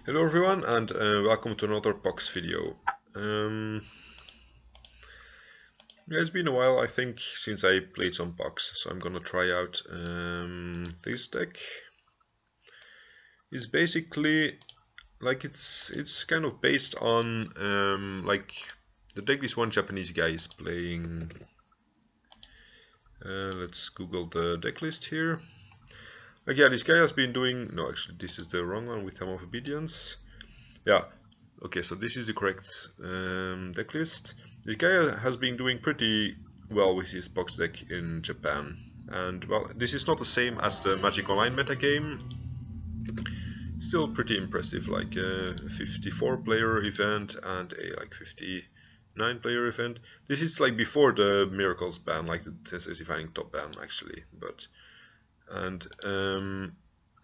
Hello everyone, and welcome to another Pox video. Yeah, it's been a while, I think, since I played some Pox, so I'm gonna try out this deck. It's basically like it's kind of based on like the deck this one Japanese guy is playing. Let's Google the deck list here. Like, yeah, this guy has been doing. No, actually, this is the wrong one with Helm of Obedience. Yeah. Okay, so this is the correct deck list. This guy has been doing pretty well with his box deck in Japan. And, well, this is not the same as the Magic Online metagame. Still pretty impressive, like a 54 player event and a like 59 player event. This is like before the Miracles ban, like the Sensei Defining Top ban actually.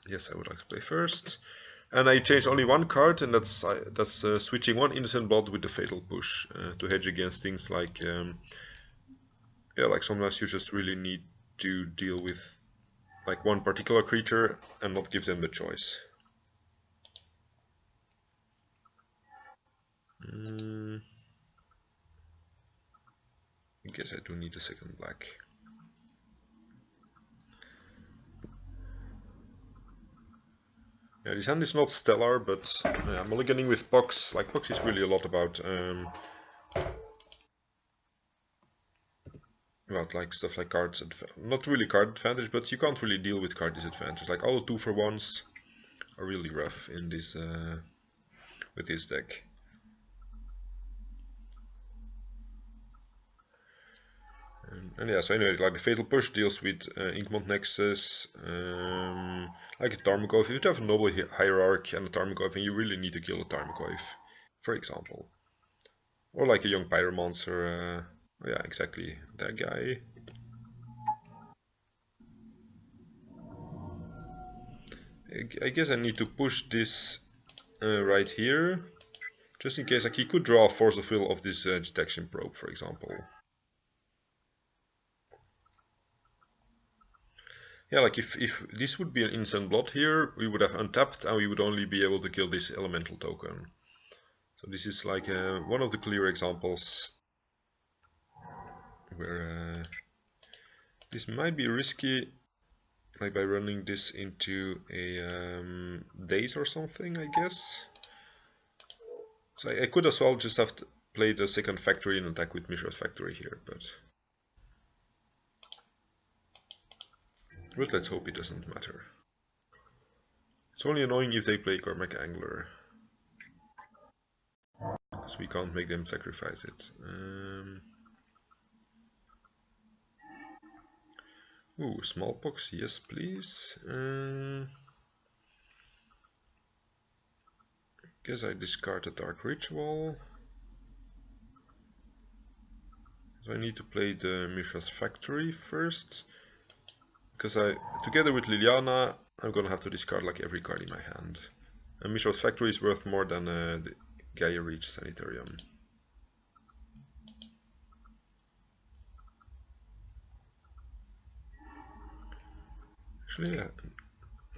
Yes, I would like to play first. And I changed only one card, and that's switching one Innocent Blood with the Fatal Push to hedge against things like, yeah, like sometimes you just really need to deal with like one particular creature and not give them the choice. I guess I do need a second black. Yeah, this hand is not stellar, but yeah, mulliganing with Pox, like Pox is really a lot about like stuff like cards, not really card advantage, but you can't really deal with card disadvantage. Like all the 2-for-1s are really rough in this with this deck. And yeah, so anyway, like the Fatal Push deals with Inkmoth Nexus, like a Tarmogoyf. If you have a Noble Hierarch and a Tarmogoyf, and you really need to kill a Tarmogoyf, for example. Or like a young Pyromancer, yeah, exactly, that guy. I guess I need to push this right here, just in case. Like he could draw a Force of Will of this Detection Probe, for example. Yeah, like if this would be an Instant Blood here, we would have untapped and we would only be able to kill this elemental token. So this is like one of the clear examples where this might be risky, like by running this into a Daze or something, I guess. So I could as well just have played a second factory and attack with Mishra's Factory here, but let's hope it doesn't matter. It's only annoying if they play Cormac Angler, because we can't make them sacrifice it. Ooh, Smallpox, yes please. Guess I discard a Dark Ritual. So I need to play the Mishra's Factory first, because together with Liliana, I'm gonna have to discard like every card in my hand. And Mishra's Factory is worth more than the Gaia Reach Sanitarium. Actually, yeah,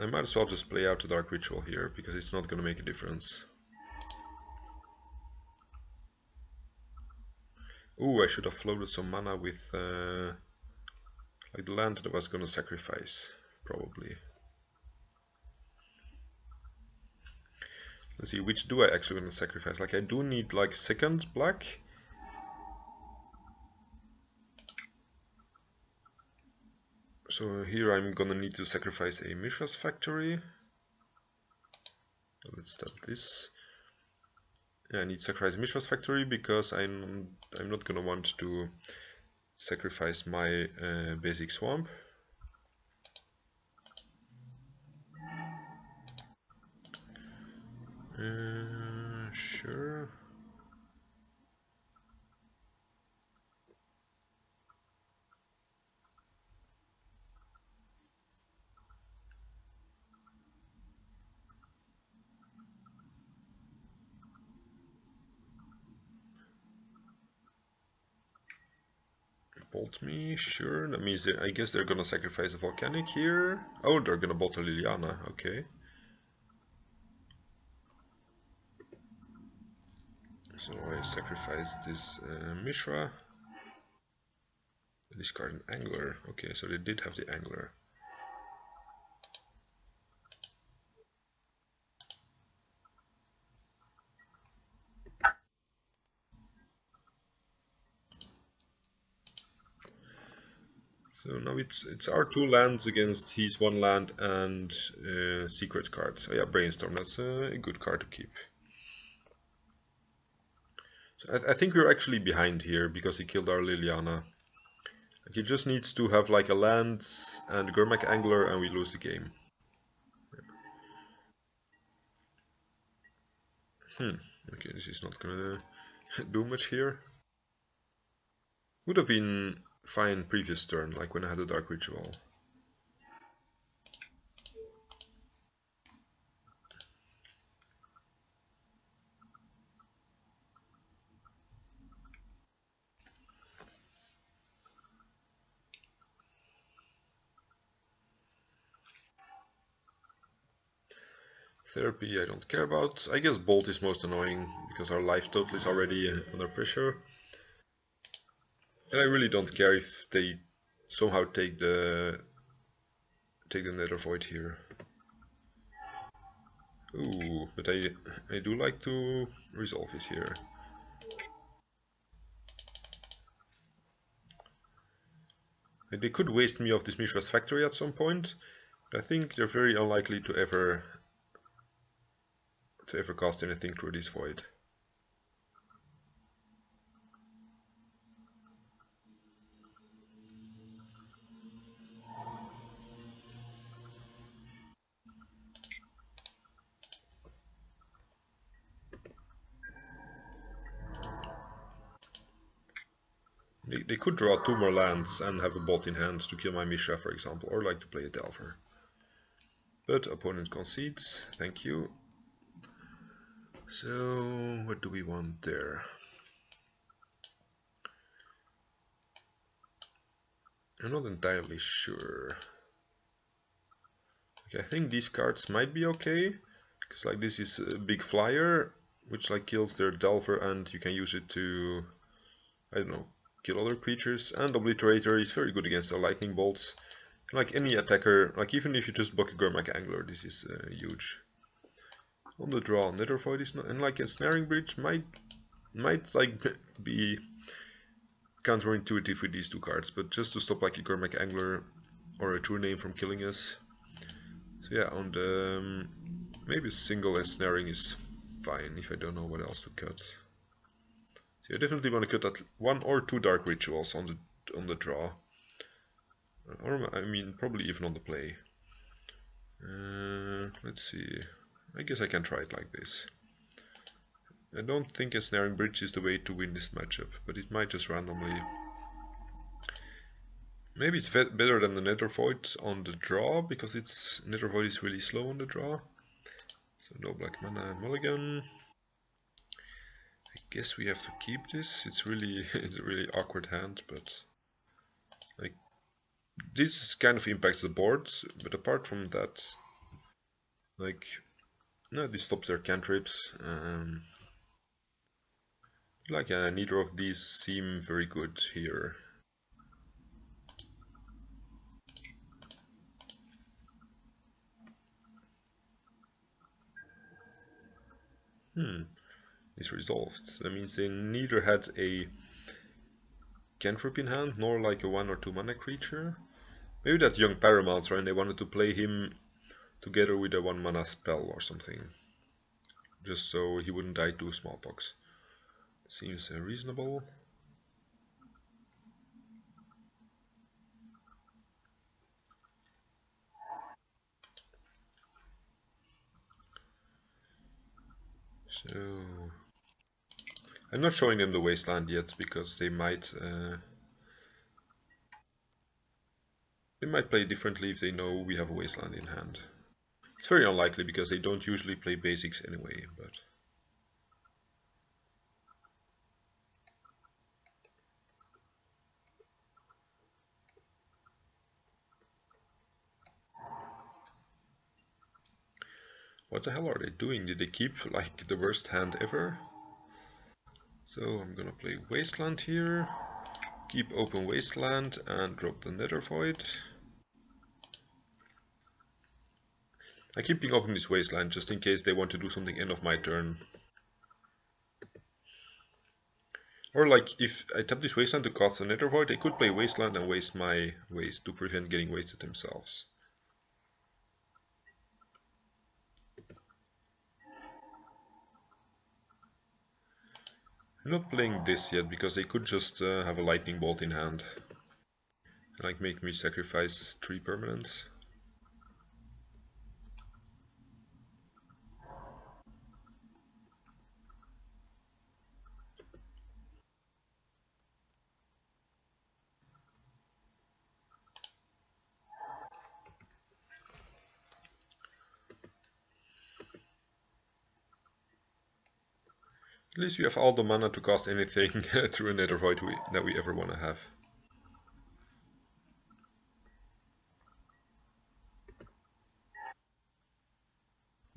I might as well just play out the Dark Ritual here, because it's not gonna make a difference. Ooh, I should have floated some mana with like the land that I was gonna sacrifice, probably. Let's see, which do I actually want to sacrifice? Like I do need like second black. So here I'm gonna need to sacrifice a Mishra's Factory. Let's start this. Yeah, I need to sacrifice Mishra's Factory because I'm not gonna want to sacrifice my basic swamp. Sure. Bolt me, sure. That means I guess they're gonna sacrifice a Volcanic here. Oh, they're gonna bolt a Liliana, okay. So I sacrifice this Mishra. Discard an Angler. Okay, so they did have the Angler. So now it's our 2 lands against his 1 land and secret card. So yeah, Brainstorm, that's a good card to keep. So I think we're actually behind here because he killed our Liliana. Like, he just needs to have like a land and Gurmak Angler and we lose the game. Okay, this is not gonna do much here. Would have been fine previous turn, like when I had a Dark Ritual. Therapy I don't care about. I guess Bolt is most annoying because our life total is already under pressure. And I really don't care if they somehow take the Nether Void here. Ooh, but I do like to resolve it here. They could waste me off this Mishra's factory at some point. I think they're very unlikely to ever cast anything through this void. They could draw 2 more lands and have a Bolt in hand to kill my Mishra, for example, or like to play a Delver. But opponent concedes, thank you. So, what do we want there? I'm not entirely sure. Okay, I think these cards might be okay, because like this is a big flyer, which like kills their Delver and you can use it to, I don't know, kill other creatures, and Obliterator is very good against the lightning bolts. Like any attacker, like even if you just block a Gurmak Angler, this is huge. On the draw, Nether Void is not, and like a Snaring Bridge might like be counterintuitive with these 2 cards, but just to stop like a Gurmak Angler or a True Name from killing us. So yeah, on the maybe single Ensnaring is fine if I don't know what else to cut. So I definitely want to cut at 1 or 2 Dark Rituals on the draw, or I mean probably even on the play. Let's see. I guess I can try it like this. I don't think Ensnaring Bridge is the way to win this matchup, but it might just randomly. Maybe it's better than the Nether Void on the draw, because Nether Void is really slow on the draw. So no black mana, mulligan. I guess we have to keep this. It's really it's a really awkward hand, but like this kind of impacts the board. But apart from that, like no, this stops their cantrips. Like neither of these seem very good here. Is resolved. That means they neither had a cantrip in hand nor like a 1 or 2 mana creature. Maybe that young Paramancer and they wanted to play him together with a 1 mana spell or something. Just so he wouldn't die to smallpox. Seems reasonable. So I'm not showing them the wasteland yet because they might play differently if they know we have a wasteland in hand. It's very unlikely because they don't usually play basics anyway, but what the hell are they doing? Did they keep like the worst hand ever? So I'm gonna play Wasteland here, keep open Wasteland and drop the Nether Void. I keep being open this Wasteland just in case they want to do something end of my turn. Or like if I tap this Wasteland to cast a Nether Void, they could play Wasteland and waste my waste to prevent getting wasted themselves. I'm not playing this yet because they could just have a lightning bolt in hand and like make me sacrifice 3 permanents. At least we have all the mana to cast anything through a Nether Void that we ever want to have.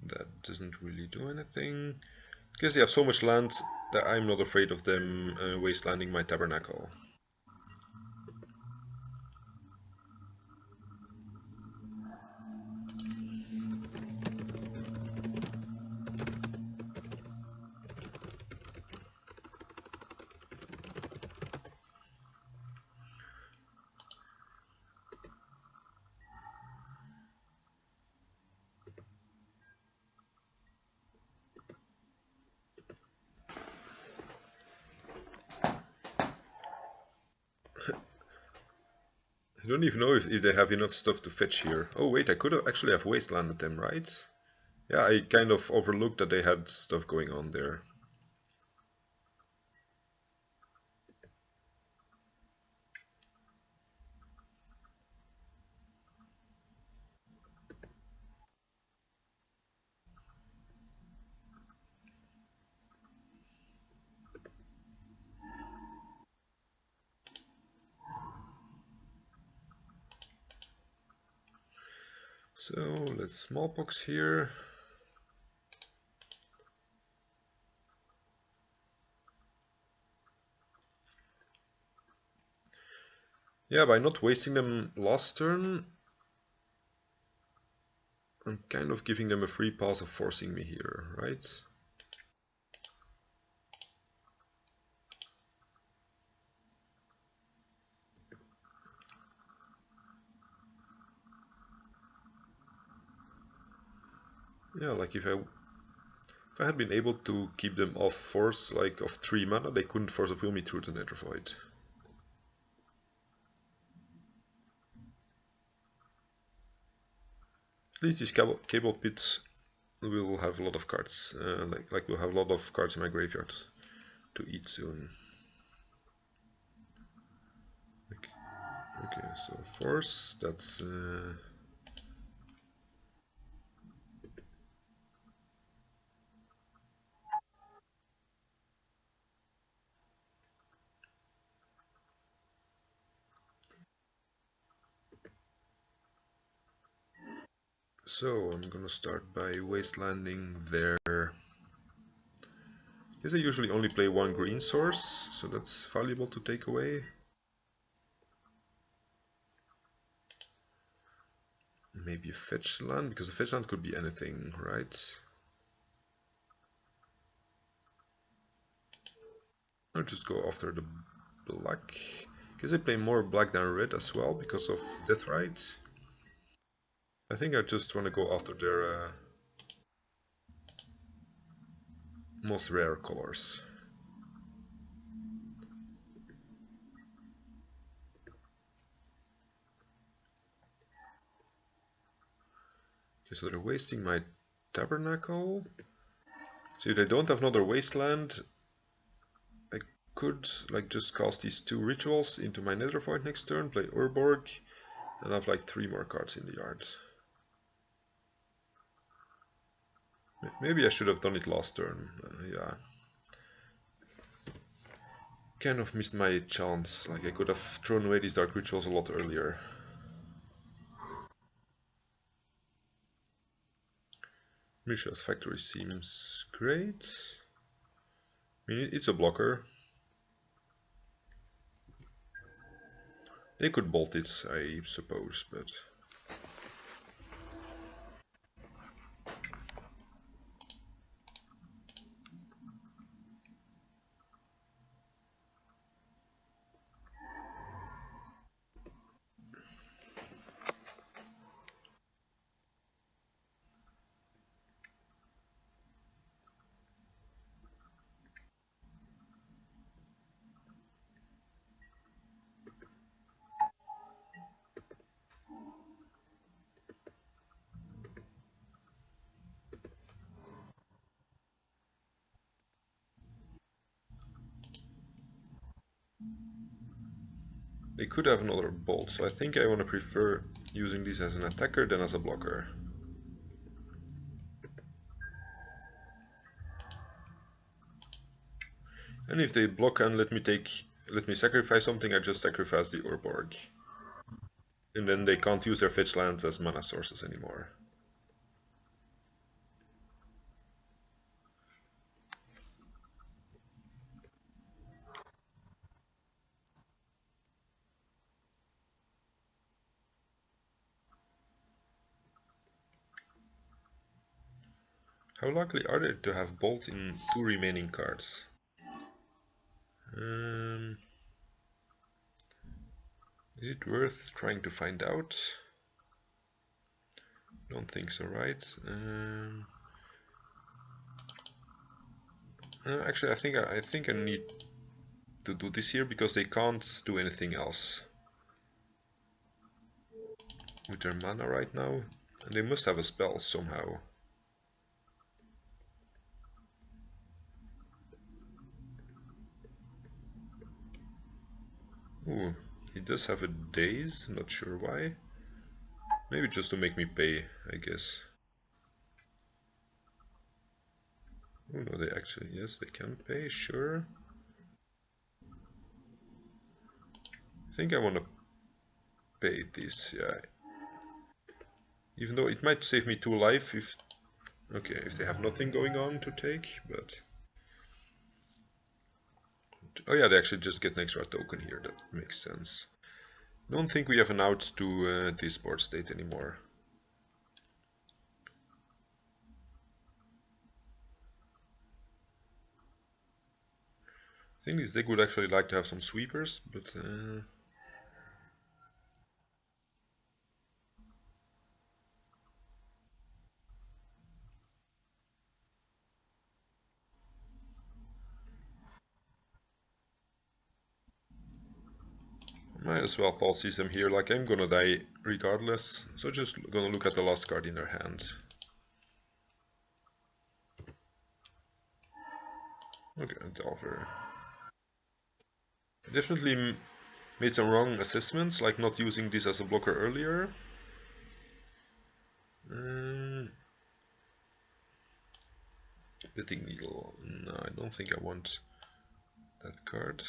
That doesn't really do anything. I guess they have so much land that I'm not afraid of them wastelanding my Tabernacle. I don't even know if they have enough stuff to fetch here. Oh wait, I could have actually have wastelanded them, right? Yeah, I kind of overlooked that they had stuff going on there. So let's smallpox here. Yeah, by not wasting them last turn, I'm kind of giving them a free pass of forcing me here, right? Yeah, like if I had been able to keep them off force, like of 3 mana, they couldn't force of will me through the Nether Void. At least these cable pits will have a lot of cards, like we'll have a lot of cards in my graveyard to eat soon. Okay, so force, that's so I'm gonna start by wastelanding there. Guess I usually only play 1 green source, so that's valuable to take away. Maybe a fetch land, because a fetch land could be anything, right? I'll just go after the black. Guess I play more black than red as well because of Deathrite. I think I just want to go after their most rare colors. Okay, so they're wasting my Tabernacle. So if they don't have another wasteland, I could like just cast these 2 rituals into my Nether Void next turn, play Urborg, and have like 3 more cards in the yard. Maybe I should have done it last turn. Yeah. Kind of missed my chance. Like I could have thrown away these dark rituals a lot earlier. Mishra's Factory seems great. I mean, it's a blocker. They could bolt it, I suppose, but... They could have another bolt, so I think I want to prefer using this as an attacker than as a blocker. And if they block and let me sacrifice something, I just sacrifice the Urborg. And then they can't use their fetch lands as mana sources anymore. How likely are they to have bolt in 2 remaining cards? Is it worth trying to find out? Don't think so, right? Actually, I think I need to do this here because they can't do anything else with their mana right now, and they must have a spell somehow. Ooh, he does have a daze, not sure why. Maybe just to make me pay, I guess. Oh no, they actually, yes, they can pay, sure. I think I want to pay this, yeah. Even though it might save me 2 life if... Okay, if they have nothing going on to take, but... Oh yeah, they actually just get an extra token here, that makes sense. Don't think we have an out to this board state anymore. I think this deck would actually like to have some sweepers, but... Might as well Thought System here, like I'm gonna die regardless, so just gonna look at the last card in their hand. Okay, Delver. Definitely made some wrong assessments, like not using this as a blocker earlier. Betting Needle. No, I don't think I want that card.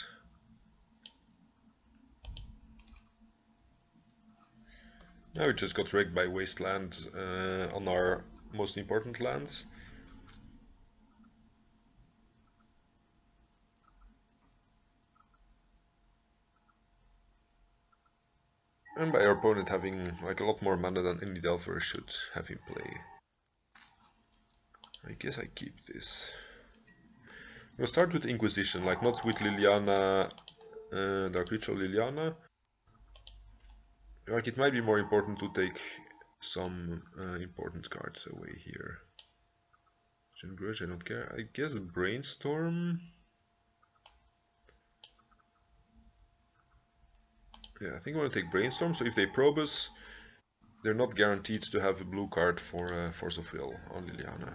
Now we just got wrecked by Wasteland on our most important lands. And by our opponent having like a lot more mana than any Delver should have in play. I guess I keep this. I'm gonna start with Inquisition, like not with Liliana, Dark Ritual Liliana. Like it might be more important to take some important cards away here. Grudge, I don't care. I guess Brainstorm. Yeah, I think I want to take Brainstorm. So if they probe us, they're not guaranteed to have a blue card for Force of Will on Liliana.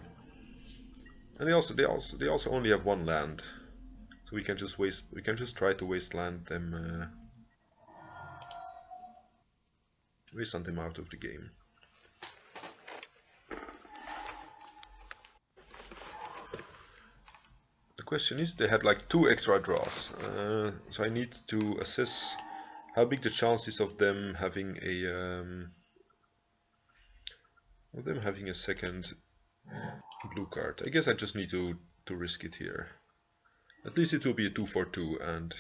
And they also only have 1 land, so we can just try to wasteland them, wasteland them out of the game. The question is, they had like 2 extra draws, so I need to assess how big the chances of them having a second blue card. I guess I just need to risk it here. At least it will be a 2/2 and...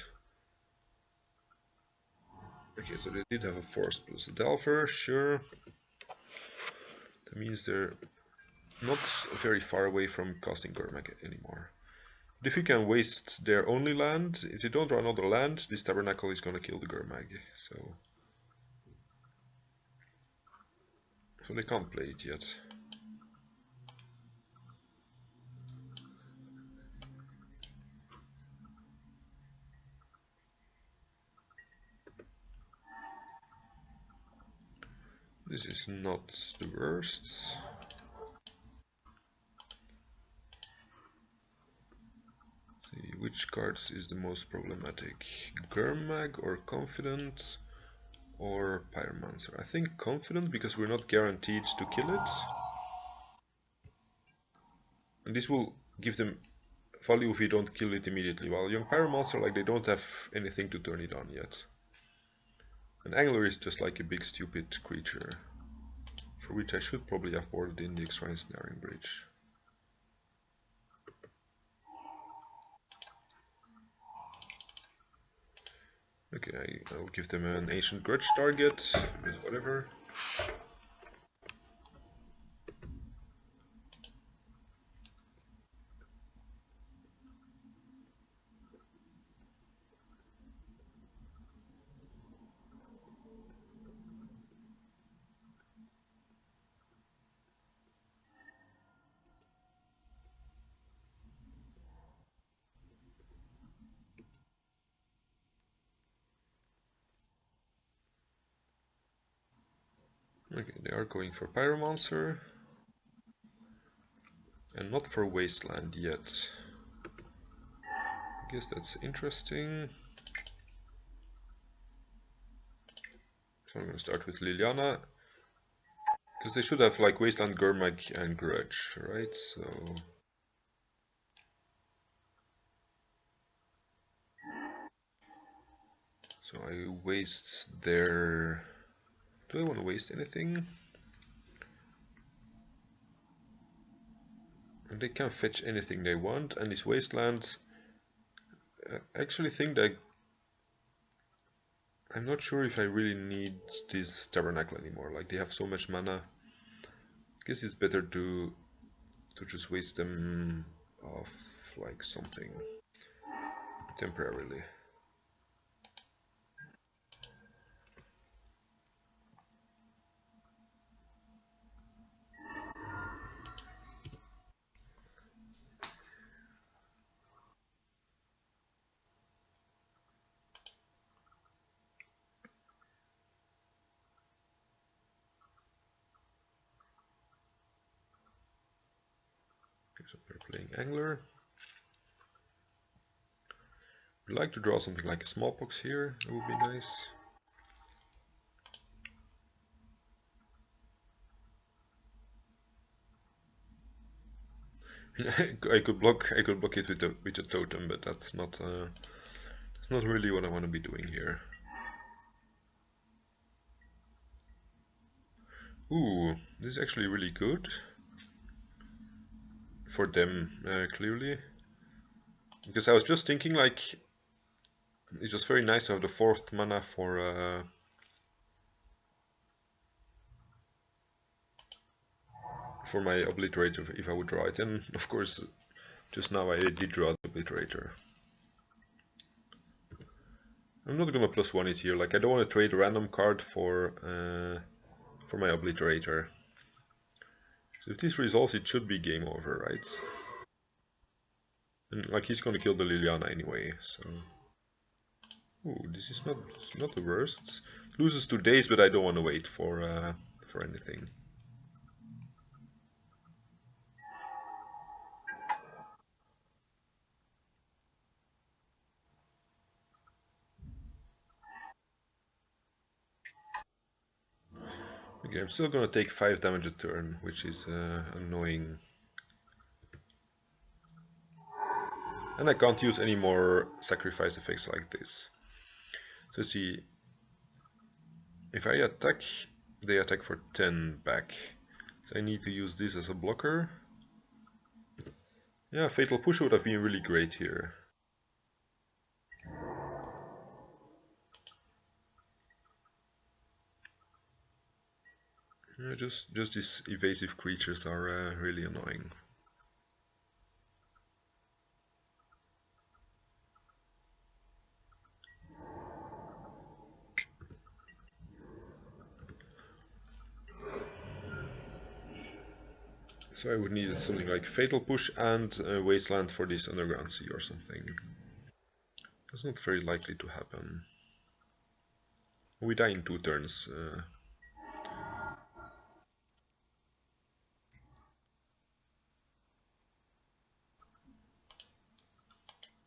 Okay, so they did have a force plus a Delver, sure. That means they're not very far away from casting Gurmag anymore. But if you can waste their only land, if they don't draw another land, this Tabernacle is gonna kill the Gurmag. So they can't play it yet. This is not the worst. See, which cards is the most problematic? Gurmag or Confident or Pyromancer? I think Confident, because we're not guaranteed to kill it. And this will give them value if we don't kill it immediately, while Young Pyromancer, like, they don't have anything to turn it on yet. And Angler is just like a big stupid creature, for which I should probably have boarded in the Extra Ensnaring Bridge. Okay, I'll give them an Ancient Grudge target, but whatever. Okay, they are going for Pyromancer. And not for Wasteland yet. I guess that's interesting. So I'm going to start with Liliana. Because they should have like Wasteland, Gurmag and Grudge, right? So I waste their... Do I want to waste anything? And they can fetch anything they want, and this Wasteland... I actually think that... I'm not sure if I really need this Tabernacle anymore, like they have so much mana. I guess it's better to just waste them off like something temporarily. So we're playing Angler. We'd like to draw something like a Smallpox here, that would be nice. I could block it with a totem, but that's not really what I want to be doing here. Ooh, this is actually really good for them, clearly. Because I was just thinking, like, it's just very nice to have the 4th mana for my Obliterator if I would draw it. And of course, just now I did draw the Obliterator. I'm not gonna +1 it here. Like, I don't want to trade a random card for my Obliterator. So if this resolves, it should be game over, right? And like, he's gonna kill the Liliana anyway, so... Ooh, this is not the worst. Loses 2 days, but I don't want to wait for anything. Okay, I'm still gonna take 5 damage a turn, which is annoying. And I can't use any more sacrifice effects like this. So see, if I attack, they attack for 10 back. So I need to use this as a blocker. Yeah, Fatal Push would have been really great here. Just these evasive creatures are really annoying. So I would need something like Fatal Push and Wasteland for this Underground Sea or something. That's not very likely to happen. We die in 2 turns.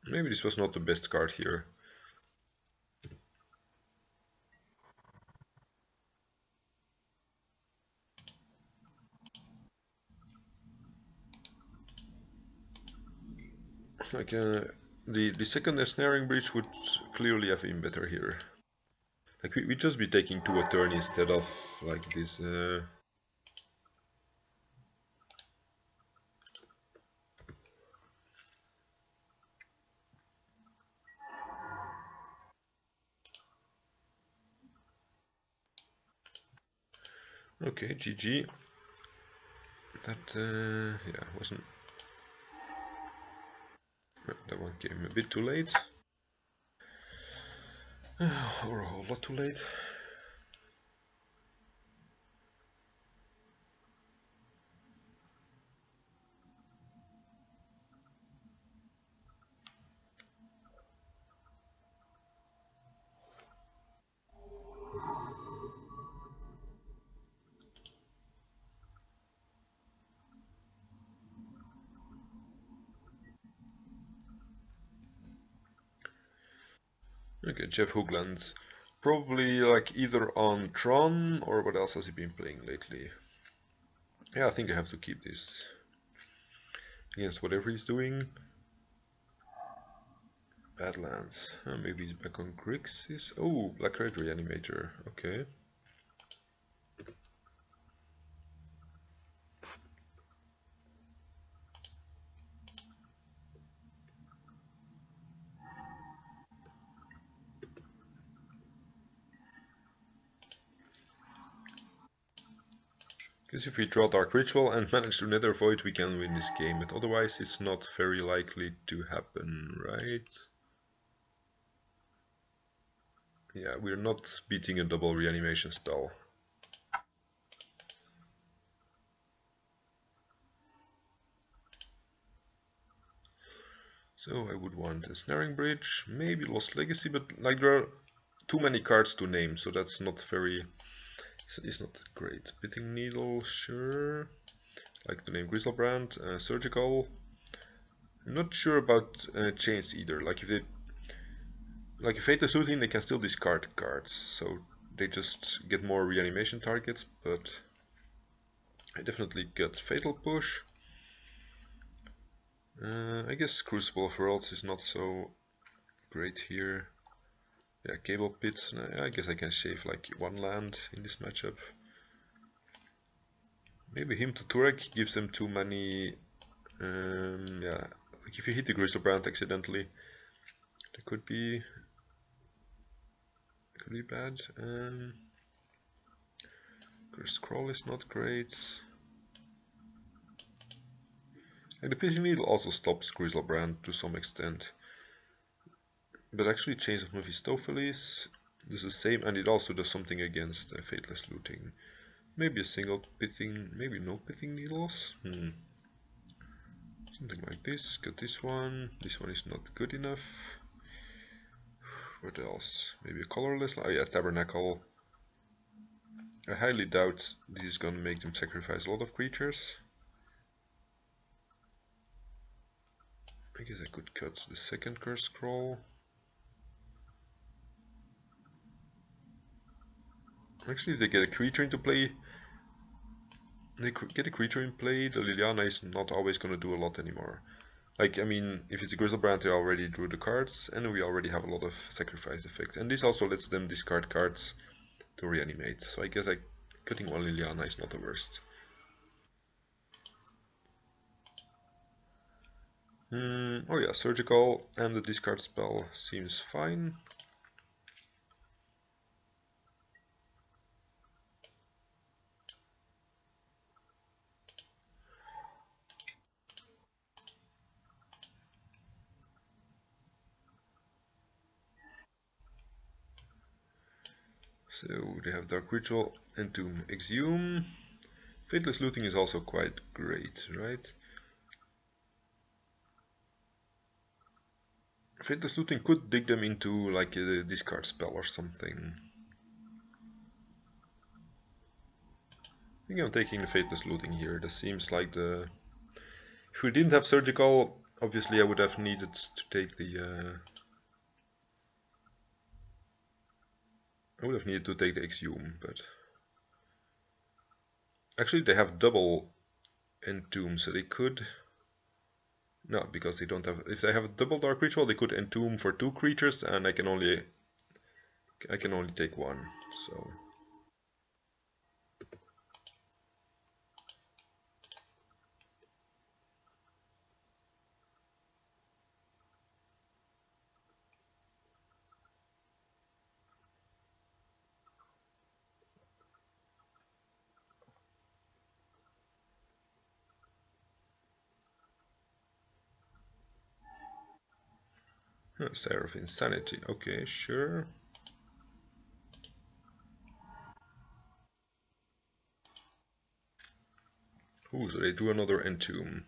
Maybe this was not the best card here. Like the second Ensnaring Bridge would clearly have been better here. Like we'd just be taking 2 a turn instead of like this. Okay, GG. That yeah wasn't. That one came a bit too late. Or a whole lot too late. Okay, Jeff Hoogland. Probably like either on Tron or what else has he been playing lately? Yeah, I think I have to keep this. Against whatever he's doing. Badlands. Maybe he's back on Grixis. Oh, Black Red Reanimator. Okay. Because if we draw Dark Ritual and manage to Nether Void, we can win this game, but otherwise it's not very likely to happen, right? Yeah, we're not beating a double reanimation spell. So I would want a Snaring Bridge, maybe Lost Legacy, but like there are too many cards to name, so that's not very... It's not great. Pithing Needle, sure. Like the name Griselbrand, Surgical. I'm not sure about Chains either. Like if Fatal Soothing, they can still discard cards, so they just get more reanimation targets, but I definitely get Fatal Push. I guess Crucible of Worlds is not so great here. Yeah, Cable Pit, I guess I can shave like 1 land in this matchup. Maybe Hymn to Turek gives them too many... yeah, like if you hit the Griselbrand accidentally, that could be bad. Scroll is not great. And the Pithing Needle also stops Griselbrand to some extent. But actually Chains of Mephistopheles does the same, and it also does something against Fateless Looting. Maybe a single Pithing, maybe no Pithing Needles? Something like this. Got this one. This one is not good enough. What else? Maybe a colorless? Oh yeah, Tabernacle. I highly doubt this is gonna make them sacrifice a lot of creatures. I guess I could cut the second Curse Scroll. Actually, if they get a creature into play, the Liliana is not always gonna do a lot anymore. Like, I mean, if it's a Griselbrand, they already drew the cards, and we already have a lot of sacrifice effects. And this also lets them discard cards to reanimate. So I guess cutting 1 Liliana is not the worst. Oh yeah, Surgical and the discard spell seems fine. So they have Dark Ritual, Entomb, Exhume. Faithless Looting is also quite great, right? Faithless Looting could dig them into like a discard spell or something. I think I'm taking the Faithless Looting here. That seems like the... If we didn't have Surgical, obviously I would have needed to take the... I would have needed to take the Exhume, but... Actually they have double Entomb, so they could... No, because they don't have... If they have a double Dark Ritual, they could Entomb for 2 creatures, and I can only take 1, so... Seraph Insanity, okay, sure. Ooh, so they do another Entomb.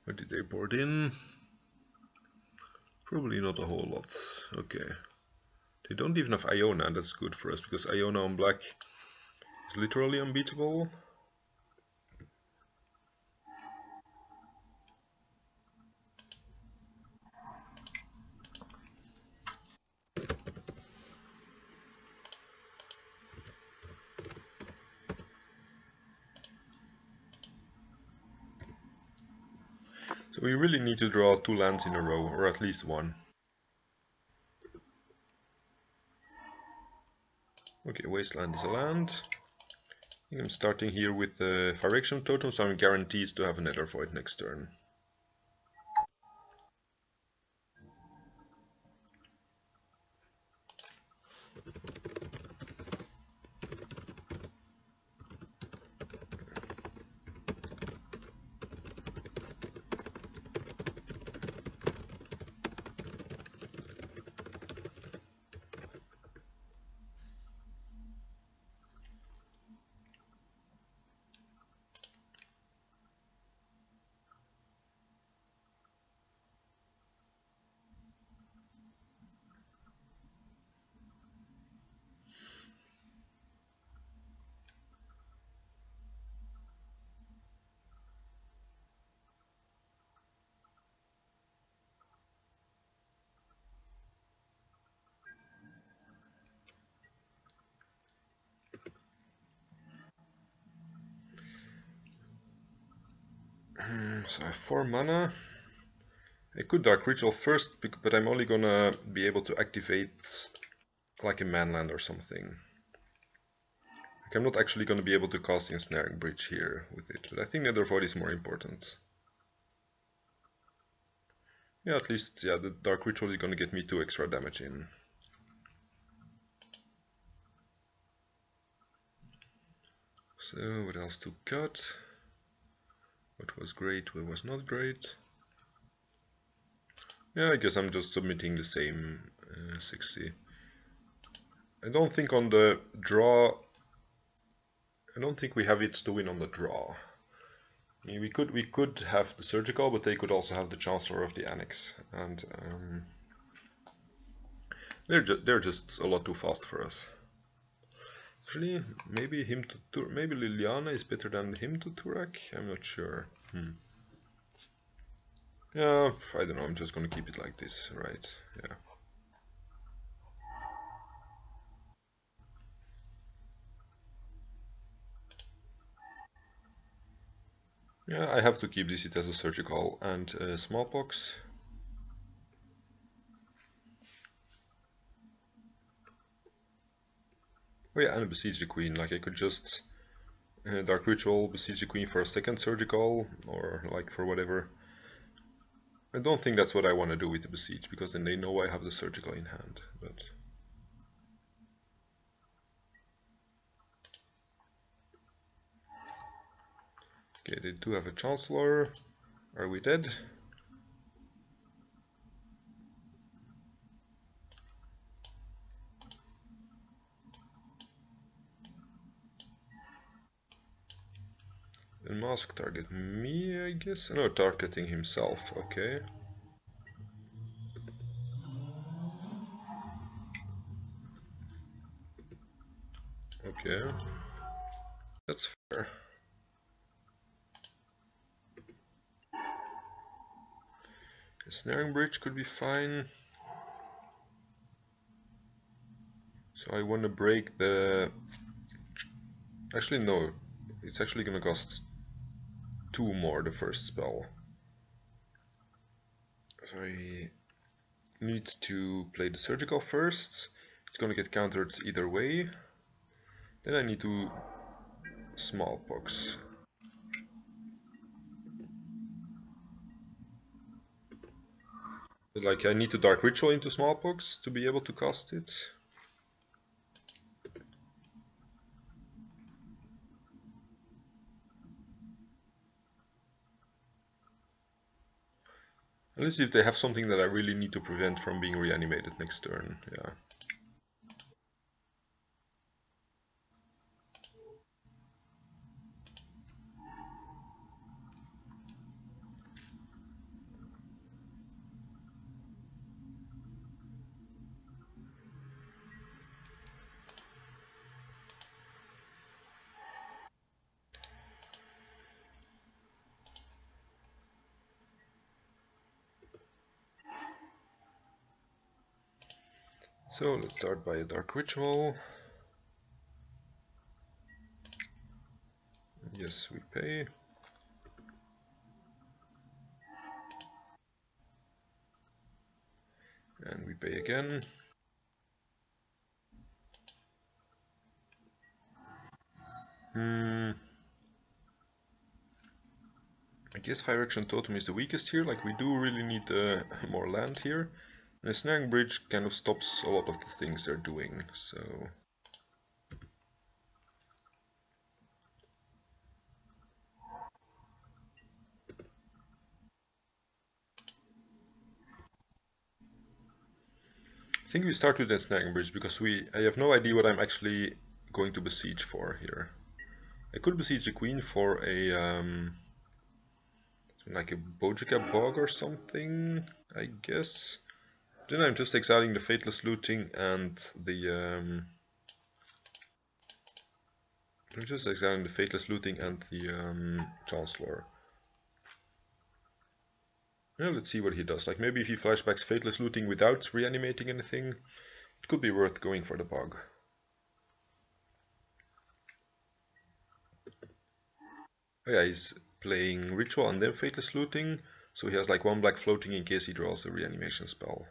What did they board in? Probably not a whole lot. Okay. They don't even have Iona, that's good for us, because Iona on black is literally unbeatable. So we really need to draw 2 lands in a row, or at least 1. Okay, Wasteland is a land. I think I'm starting here with the Phyrexian Totem, so I'm guaranteed to have a Nether Void next turn. So I have 4 mana. I could Dark Ritual first, but I'm only gonna be able to activate like a manland or something. Like I'm not actually gonna be able to cast Ensnaring Bridge here with it, but I think Nether Void is more important. Yeah, at least, yeah, the Dark Ritual is gonna get me 2 extra damage in. So, what else to cut? What was great, what was not great? Yeah, I guess I'm just submitting the same 60. I don't think on the draw... I don't think we have it to win on the draw. I mean, we could have the Surgical, but they could also have the Chancellor of the Annex, and they're just a lot too fast for us. Actually, maybe maybe Liliana is better than Hymn to Turak. I'm not sure. Yeah, I don't know. I'm just gonna keep it like this, right? Yeah. Yeah, I have to keep this as a Surgical and Smallpox. Oh yeah, and Besiege the Queen. Like I could just Dark Ritual, Besiege the Queen for a second Surgical, or like for whatever. I don't think that's what I want to do with the Besiege, because then they know I have the Surgical in hand. But okay, they do have a Chancellor. Are we dead? And Mask target me, I guess? No, targeting himself, okay. Okay. That's fair. A snaring bridge could be fine. So I want to break the... Actually no, it's actually gonna cost 2 more the first spell. So I need to play the surgical first. It's gonna get countered either way. Then I need to smallpox. Like I need to dark ritual into smallpox to be able to cast it. Let's see if they have something that I really need to prevent from being reanimated next turn. Yeah. So let's start by a dark ritual. Yes, we pay. And we pay again. I guess Fire Action Totem is the weakest here, like we do really need more land here. And a Snaring Bridge kind of stops a lot of the things they're doing, so... I think we start with a Snaring Bridge, because I have no idea what I'm actually going to besiege for here. I could besiege the Queen for a... like a Bojica Bog or something, I guess. Then I'm just exiling the Fateless Looting and the... I'm just exiling the Fateless Looting and the Chancellor. Yeah, let's see what he does. Like maybe if he flashbacks Fateless Looting without reanimating anything, it could be worth going for the bug. Oh yeah, he's playing Ritual and then Fateless Looting, so he has like 1 black floating in case he draws a reanimation spell.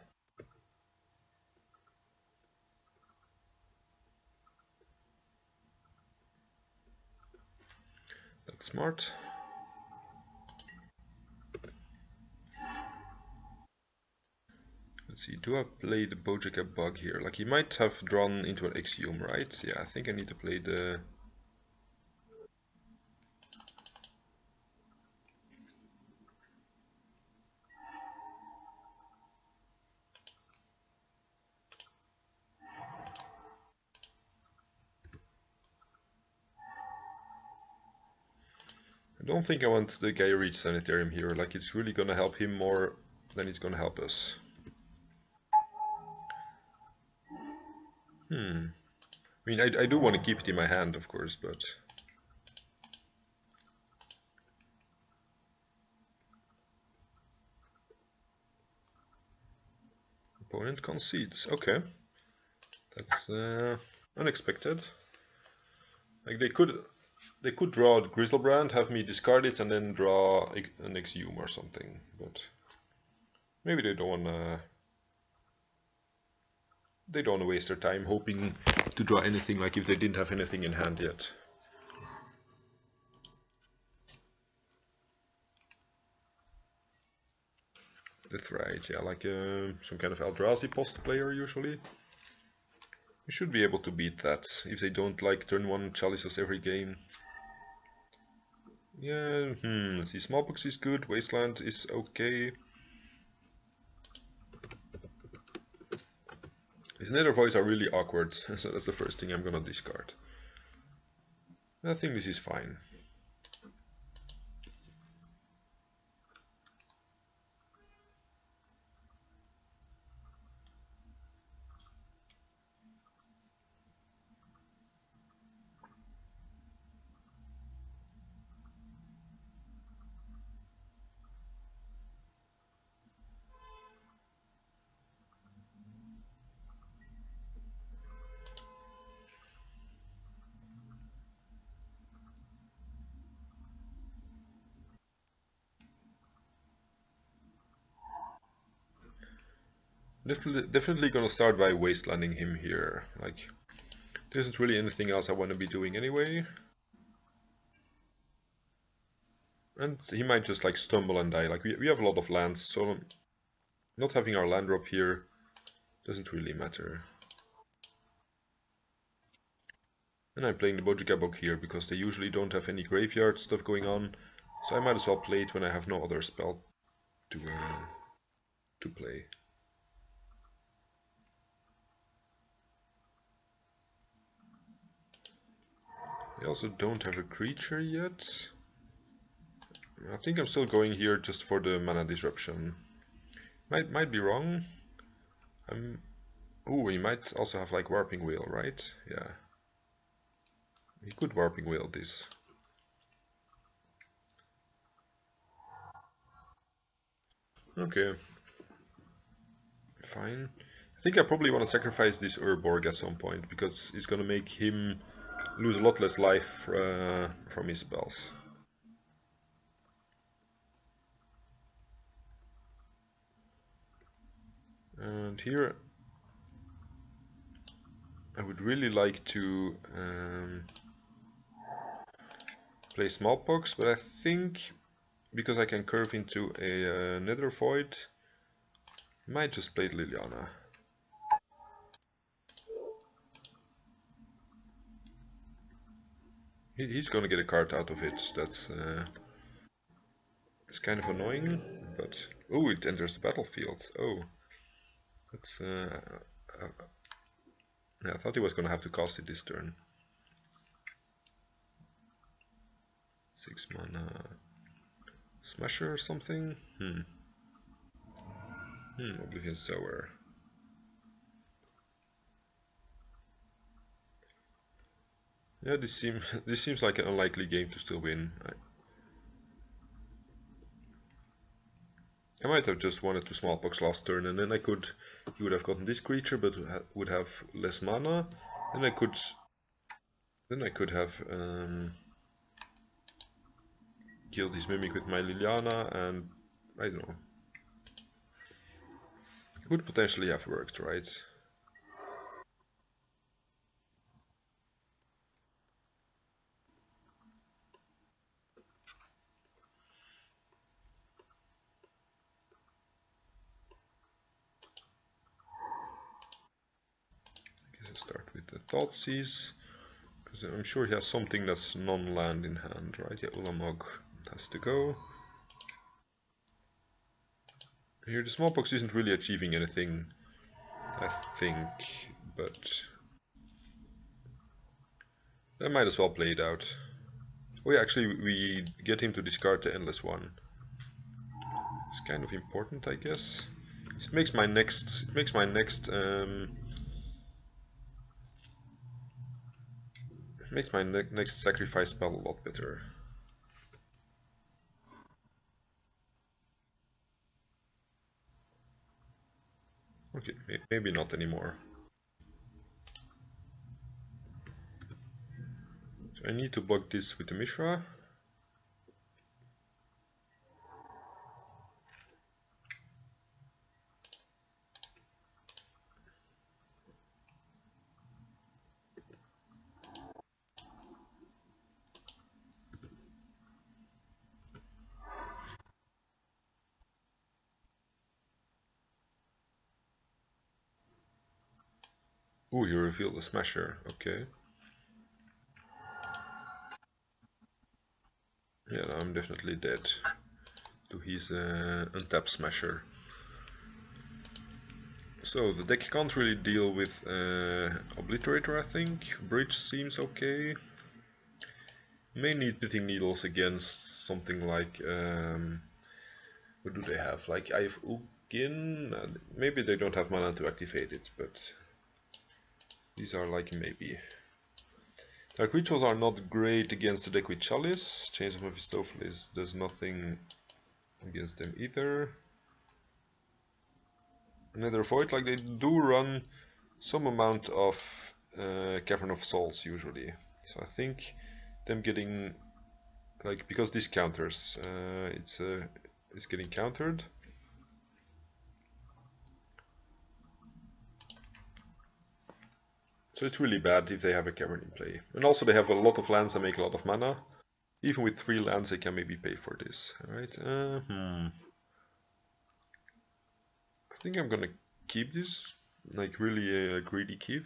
That's smart. Let's see, do I play the Bojica Bug here? Like he might have drawn into an Exhume, right? Yeah, I think I need to play the... I don't think I want the Gaia Reach Sanitarium here, like it's really gonna help him more than it's gonna help us. I mean, I do want to keep it in my hand, of course, but... Opponent concedes, okay. That's unexpected. Like they could draw Griselbrand, have me discard it, and then draw an Exhume or something, but maybe they don't wanna waste their time hoping to draw anything, like if they didn't have anything in hand yet. That's right, yeah, like some kind of Eldrazi post player usually. We should be able to beat that if they don't like turn 1 Chalices every game. Yeah, let's see, Smallpox is good, Wasteland is okay. His Nether Voids are really awkward, so that's the first thing I'm gonna discard. I think this is fine. Definitely gonna start by wastelanding him here. Like, there isn't really anything else I want to be doing anyway. And he might just like stumble and die. Like we have a lot of lands, so not having our land drop here doesn't really matter. And I'm playing the Boji here because they usually don't have any graveyard stuff going on, so I might as well play it when I have no other spell to play. They also don't have a creature yet. I think I'm still going here just for the mana disruption. Might be wrong. Ooh, he might also have like Warping Wheel, right? Yeah. He could Warping Wheel this. Okay. Fine. I think I probably want to sacrifice this Urborg at some point because it's gonna make him lose a lot less life from his spells. And here I would really like to play Smallpox, but I think because I can curve into a Nether Void, I might just play Liliana. He's gonna get a card out of it. That's it's kind of annoying, but oh, it enters the battlefield. Oh, that's I thought he was gonna have to cast it this turn. 6 mana Smasher or something. Oblivion Sower. Yeah, this seems like an unlikely game to still win. I might have just wanted to Smallpox last turn, and then he would have gotten this creature, but would have less mana. Then I could have killed his Mimic with my Liliana, and I don't know. It would potentially have worked, right? Start with the Thoughtseize, because I'm sure he has something that's non-land in hand, right? Yeah, Ulamog has to go. Here the Smallpox isn't really achieving anything, I think, but I might as well play it out. Oh yeah, actually we get him to discard the Endless One. It's kind of important, I guess. It makes my next next sacrifice spell a lot better. Okay, maybe not anymore. So I need to block this with the Mishra. Ooh, he revealed a Smasher, okay. Yeah, I'm definitely dead to his untapped Smasher. So the deck can't really deal with Obliterator, I think. Bridge seems okay. May need Pithing Needles against something like what do they have? Like I have Ugin. Maybe they don't have mana to activate it, but these are like maybe. Dark Rituals are not great against the deck with Chalice. Chains of Mephistopheles does nothing against them either. Nether Void, like they do run some amount of Cavern of Souls usually. So I think them getting, like, because this counters, it's getting countered. So it's really bad if they have a cavern in play. And also they have a lot of lands that make a lot of mana. Even with 3 lands they can maybe pay for this. Alright, I think I'm gonna keep this. Like really a greedy keep.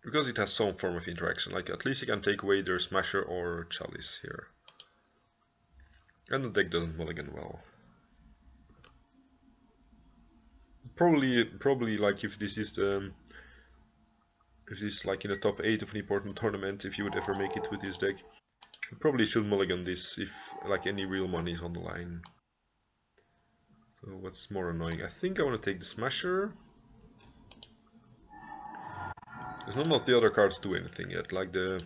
Because it has some form of interaction. Like at least you can take away their Smasher or Chalice here. And the deck doesn't mulligan well. Probably like if this is like in the top 8 of an important tournament, if you would ever make it with this deck, you probably should mulligan this if like any real money is on the line. So what's more annoying? I think I want to take the Smasher. Because none of the other cards do anything yet. Like the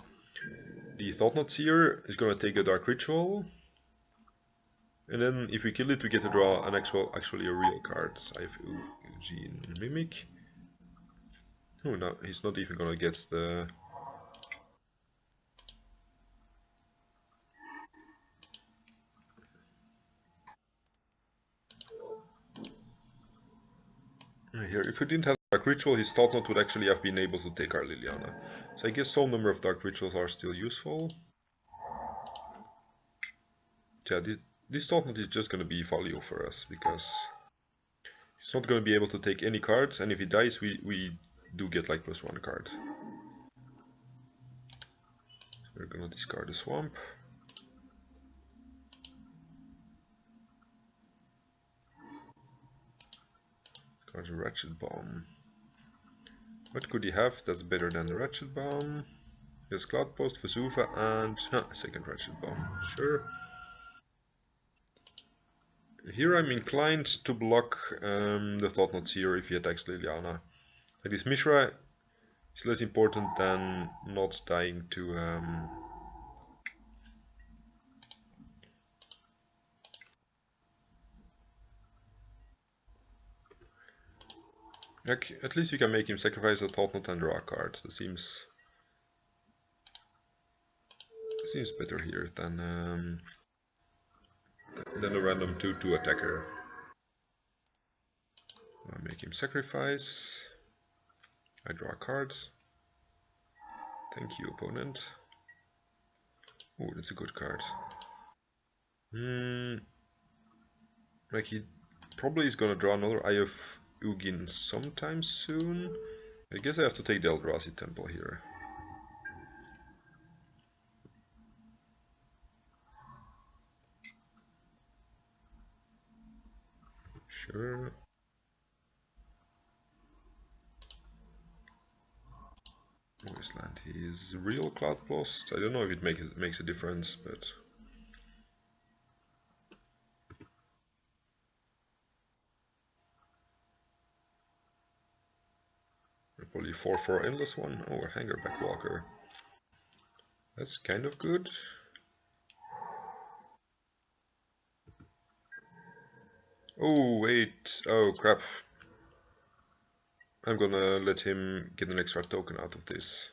Thought-Knot Seer is gonna take a Dark Ritual. And then if we kill it, we get to draw an actually a real card. I have Eugene Mimic. Oh no, he's not even gonna get the... Here, if we didn't have Dark Ritual, his Thought-Knot would actually have been able to take our Liliana. So I guess some number of Dark Rituals are still useful. Yeah, this Thought-Knot is just gonna be value for us, because he's not gonna be able to take any cards, and if he dies, we do get like +1 card. So we're gonna discard the Swamp. Discard the Ratchet Bomb. What could he have that's better than the Ratchet Bomb? Yes, Cloudpost, Vesuva, and a second Ratchet Bomb. Sure. Here I'm inclined to block the Thought-Knot Seer if he attacks Liliana. Like this Mishra is less important than not dying to... Like, at least we can make him sacrifice a Thought-Knot and draw a card. That seems better here than a random 2/2 attacker. I make him sacrifice. I draw a card. Thank you, opponent. Oh, that's a good card. Like he probably is gonna draw another Eye of Ugin sometime soon. I guess I have to take the Eldrazi Temple here. Sure. Wasteland. He's real Cloudpost. I don't know if it makes a difference, but probably 4/4 Endless one. Oh, a Hangerback Walker. That's kind of good. Oh wait. Oh crap. I'm gonna let him get an extra token out of this.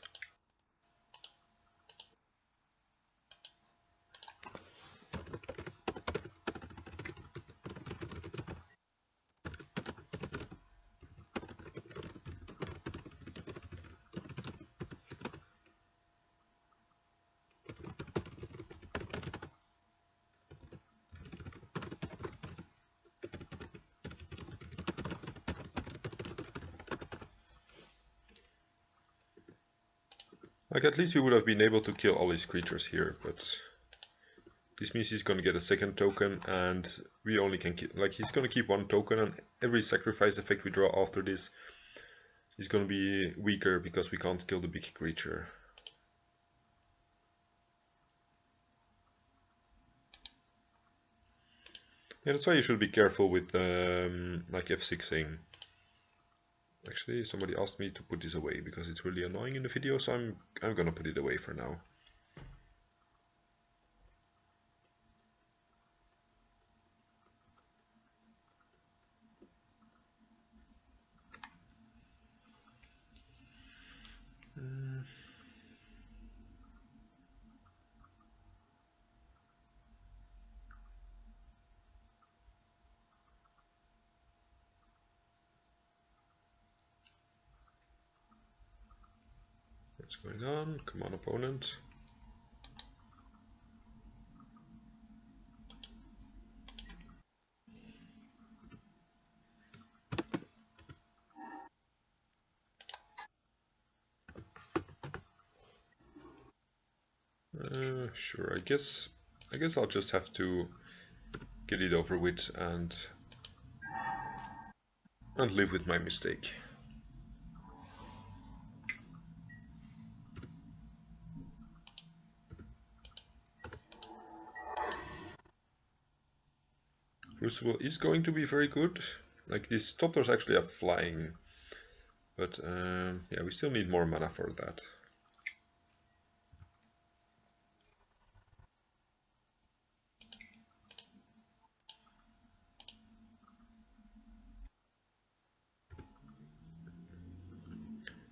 Like at least we would have been able to kill all his creatures here, but this means he's gonna get a second token, and we only can keep, like he's gonna keep 1 token, and every sacrifice effect we draw after this is gonna be weaker because we can't kill the big creature. Yeah, that's why you should be careful with like F6ing. Actually, somebody asked me to put this away because it's really annoying in the video, so I'm gonna put it away for now. What's going on? Come on, opponent. Sure, I guess I'll just have to get it over with and live with my mistake. Crucible is going to be very good. Like, these Topters actually have flying, but yeah, we still need more mana for that.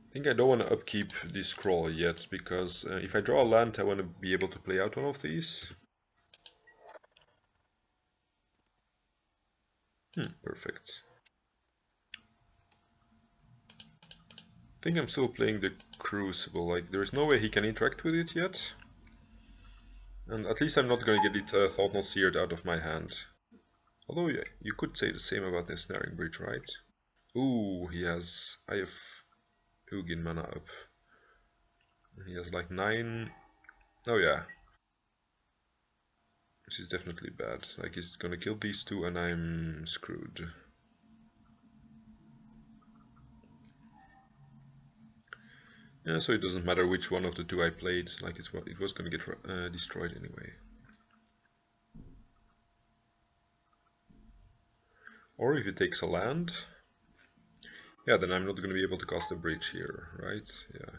I think I don't want to upkeep this scroll yet, because if I draw a land, I want to be able to play out one of these. Perfect. I think I'm still playing the Crucible, like there is no way he can interact with it yet. And at least I'm not going to get it Thought-Knot Seared out of my hand. Although yeah, you could say the same about the Ensnaring Bridge, right? Ooh, he has Eye of Ugin mana up. He has like 9... Oh yeah. This is definitely bad. Like, he's gonna kill these two and I'm screwed. Yeah, so it doesn't matter which one of the two I played, like it was gonna get destroyed anyway. Or if it takes a land, yeah, then I'm not gonna be able to cast a bridge here, right? Yeah.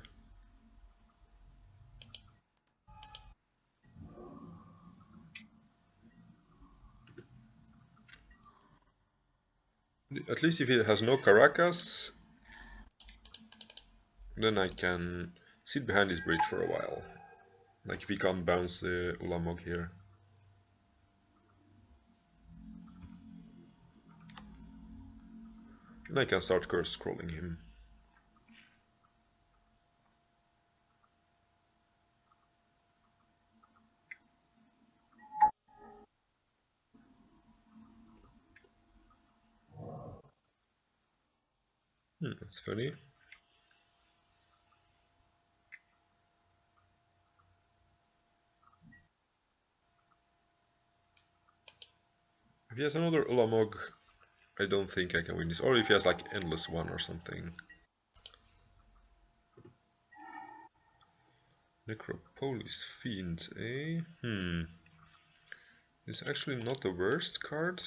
At least if it has no Caracas, then I can sit behind this bridge for a while. Like if he can't bounce the Ulamog here. And I can start curse scrolling him. That's funny. If he has another Ulamog, I don't think I can win this. Or if he has like Endless One or something. Necropolis Fiend, eh? It's actually not the worst card.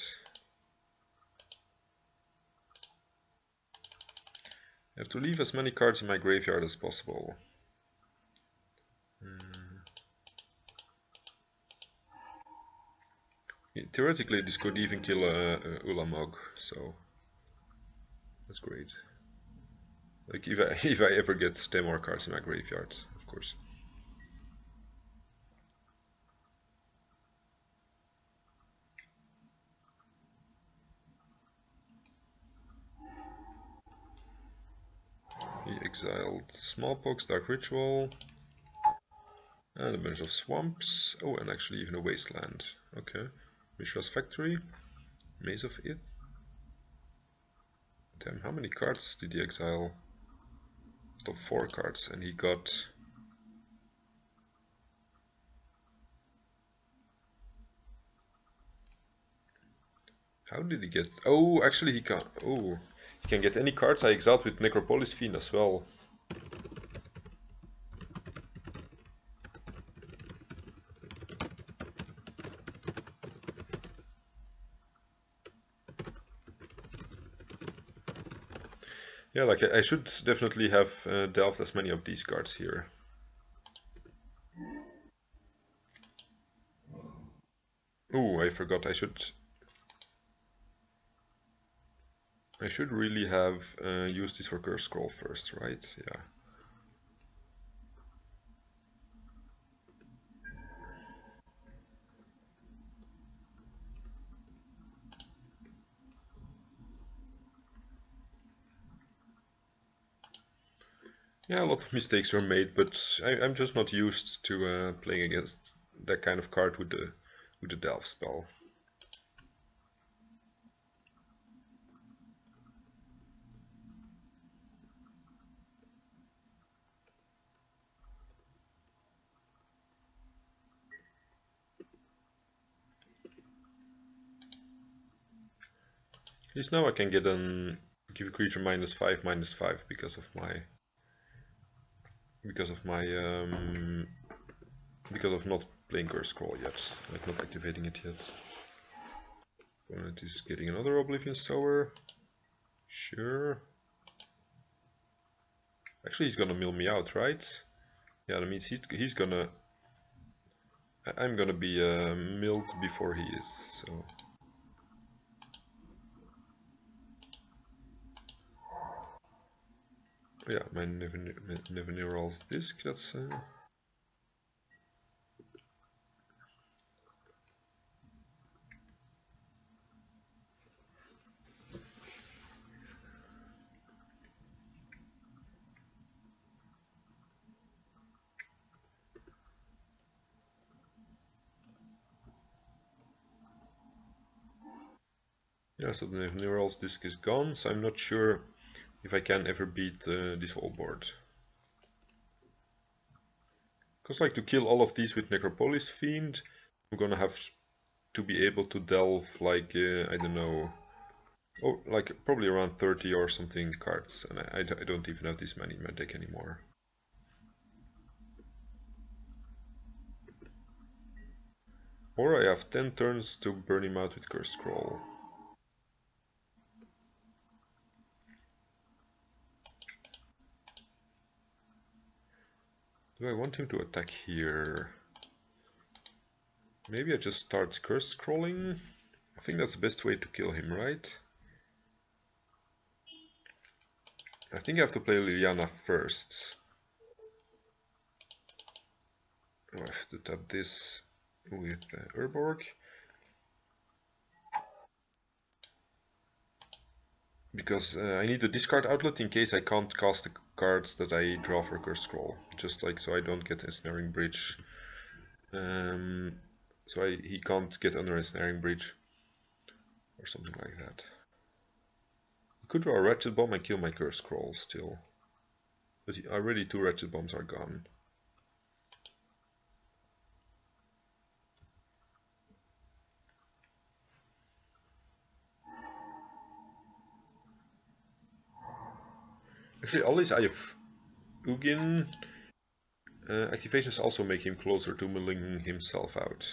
I have to leave as many cards in my graveyard as possible. Theoretically, this could even kill a Ulamog, so that's great. Like if I ever get 10 more cards in my graveyard, of course. He exiled Smallpox, Dark Ritual, and a bunch of swamps. Oh, and actually even a wasteland. Okay. Mishra's Factory, Maze of Ith. Damn, how many cards did he exile? Top 4 cards, and he got... How did he get... Oh, actually he can't... Oh, he can get any cards I exiled with Necropolis Fiend as well. Yeah, like I should definitely have delved as many of these cards here. Oh, I forgot. I should really have used this for Curse Scroll first, right? Yeah. Yeah, a lot of mistakes were made, but I'm just not used to playing against that kind of card with the Delve spell. At least now I can get give a creature -5/-5 because of not playing Curse Scroll yet, like not activating it yet. Opponent is getting another Oblivion Sower. Sure. Actually, he's gonna mill me out, right? Yeah, that means he's gonna. I'm gonna be milled before he is. So. Yeah, my Nevinyrral's Disc. That's. Yeah, so the Nevinyrral's Disc is gone, so I'm not sure if I can ever beat this whole board. Because like to kill all of these with Necropolis Fiend, I'm gonna have to be able to delve like, I don't know, like probably around 30 or something cards, and I don't even have this many in my deck anymore. Or I have 10 turns to burn him out with Curse Scroll. Do I want him to attack here? Maybe I just start Curse Scrolling? I think that's the best way to kill him, right? I think I have to play Liliana first. I have to tap this with Urborg. Because I need a discard outlet in case I can't cast the cards that I draw for Curse Scroll. Just like so I don't get Ensnaring Bridge. So he can't get under Ensnaring Bridge. Or something like that. I could draw a Ratchet Bomb and kill my Curse Scroll still. But already 2 Ratchet Bombs are gone. Actually, all these I have Ugin activations also make him closer to milling himself out.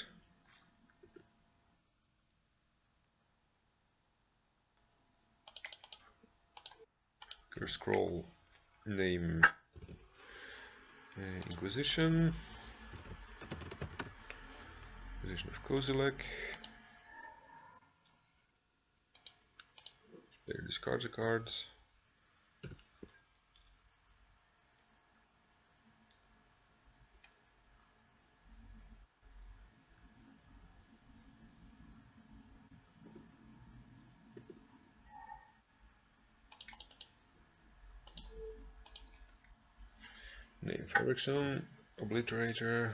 Curse Scroll, name Inquisition. Inquisition of Kozilek. Player discards a card. Name Phyrexian, Obliterator.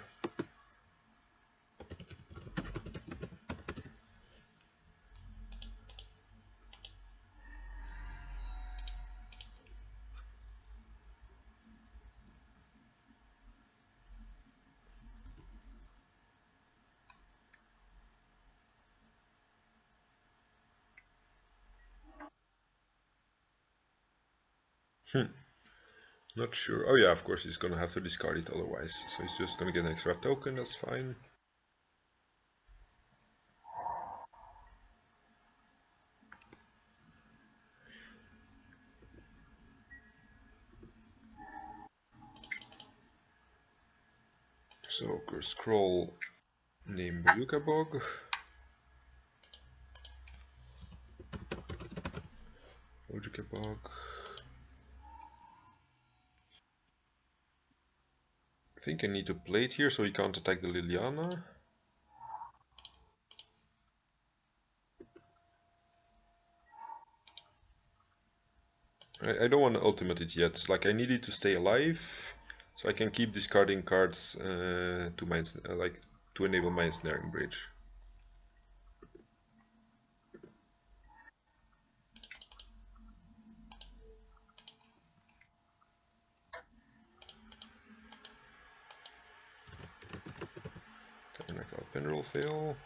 Not sure. Oh yeah, of course he's gonna have to discard it otherwise. So he's just gonna get an extra token, that's fine. So Curse Scroll, name Boyuka Bog. Boyuka Bog. I think I need to play it here so he can't attack the Liliana. I don't want to ultimate it yet. Like I need it to stay alive, so I can keep discarding cards to my like to enable my ensnaring bridge. Tabernacle Penrol fail.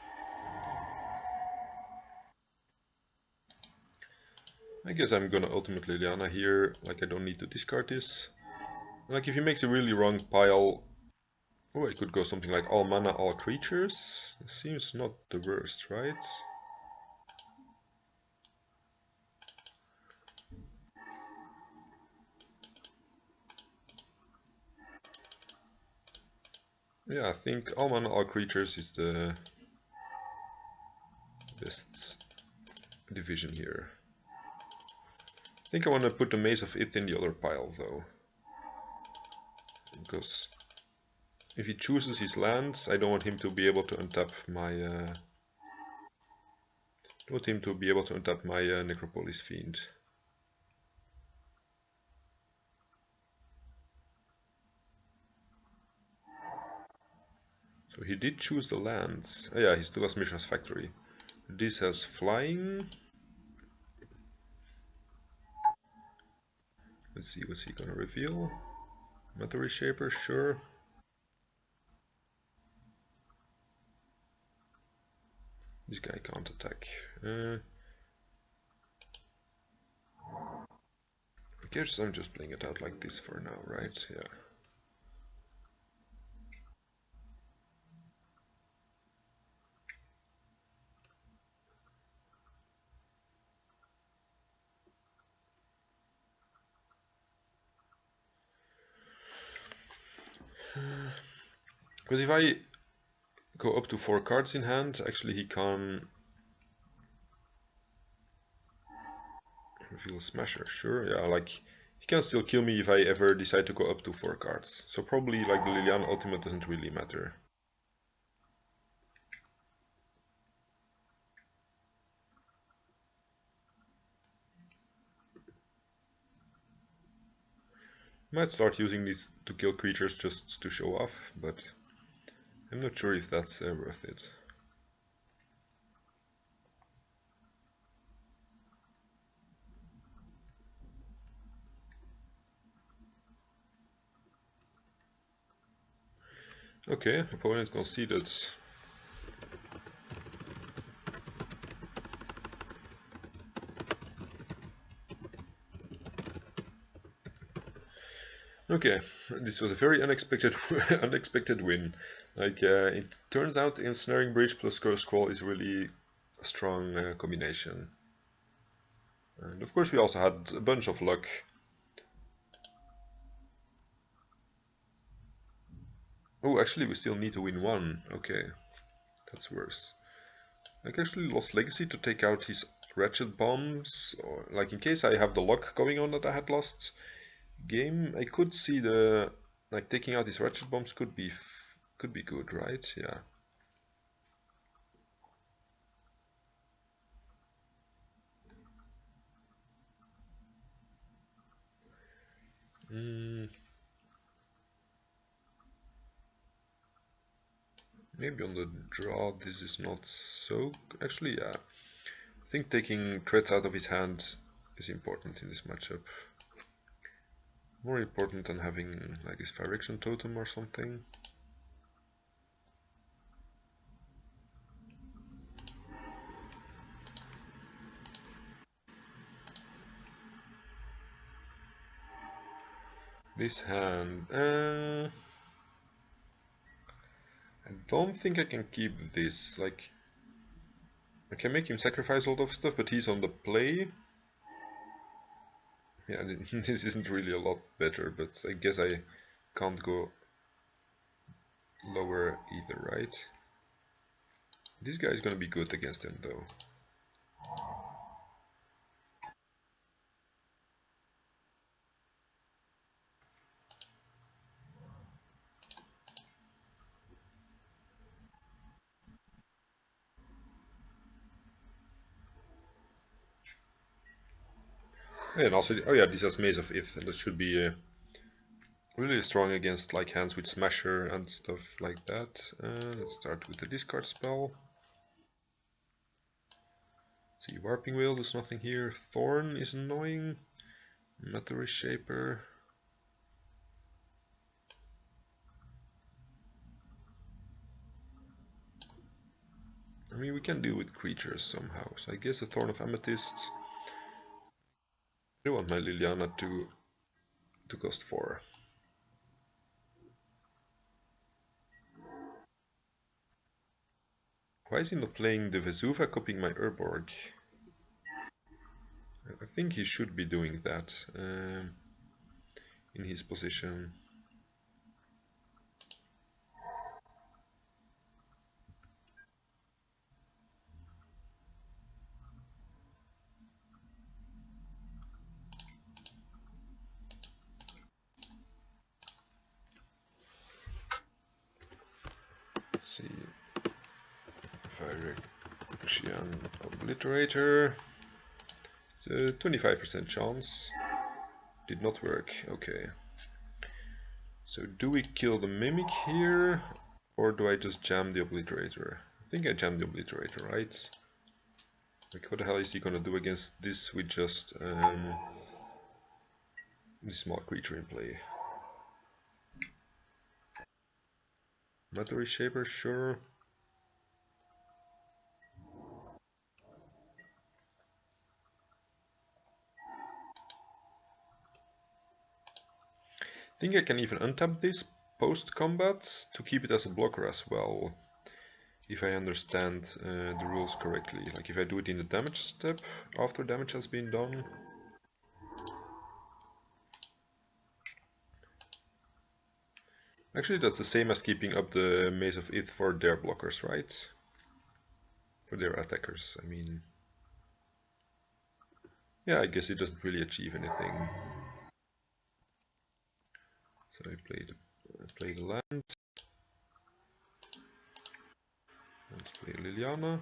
I guess I'm gonna ultimate Liliana here. Like I don't need to discard this. Like if he makes a really wrong pile. Oh, I could go something like all mana, all creatures. Seems not the worst, right? Yeah, I think all mana, all creatures is the best division here. I think I want to put the Maze of Ith in the other pile though. Because if he chooses his lands, I don't want him to be able to untap my Necropolis Fiend. So he did choose the lands. Oh, yeah, he still has Mishra's Factory. This has flying. Let's see what's he gonna reveal. Matter Reshaper, sure. This guy can't attack. I guess I'm just playing it out like this for now, right? Yeah. Because if I go up to 4 cards in hand, actually he can reveal Smasher, sure, yeah, like he can still kill me if I ever decide to go up to 4 cards. So probably like the Liliana ultimate doesn't really matter. Might start using these to kill creatures just to show off, but I'm not sure if that's worth it. Okay, opponent conceded. Okay, this was a very unexpected unexpected win. Like it turns out Ensnaring Bridge plus Curse Scroll is really a strong combination. And of course we also had a bunch of luck. Oh, actually we still need to win one. Okay, that's worse. I actually lost Legacy to take out his Ratchet Bombs, or like in case I have the luck going on that I had last game, I could see the like taking out his Ratchet Bombs could be good, right? Yeah. Maybe on the draw this is not so. Actually, yeah. I think taking threats out of his hand is important in this matchup. More important than having like his Phyrexian Totem or something. This hand, I don't think I can keep this. Like, I can make him sacrifice a lot of stuff, but he's on the play. Yeah, this isn't really a lot better, but I guess I can't go lower either, right? This guy is gonna be good against him, though. And also, oh yeah, this has Maze of Ith, and that should be really strong against like hands with Smasher and stuff like that. Let's start with the discard spell. See, Warping Wheel, there's nothing here. Thorn is annoying. Matter Reshaper. I mean, we can deal with creatures somehow, so I guess a Thorn of Amethyst. I do want my Liliana to cost 4. Why is he not playing the Vesuva, copying my Urborg? I think he should be doing that in his position. Let's see. Phyrexian Obliterator. It's a 25% chance. Did not work. Okay. So do we kill the Mimic here, or do I just jam the Obliterator? I think I jam the Obliterator, right? Like, what the hell is he gonna do against this with just this small creature in play? Matter Reshaper, sure. I think I can even untap this post-combat to keep it as a blocker as well, if I understand the rules correctly. Like if I do it in the damage step, after damage has been done. Actually, that's the same as keeping up the Maze of Ith for their blockers, right? For their attackers, I mean. Yeah, I guess it doesn't really achieve anything. So I play the land. Let's play Liliana.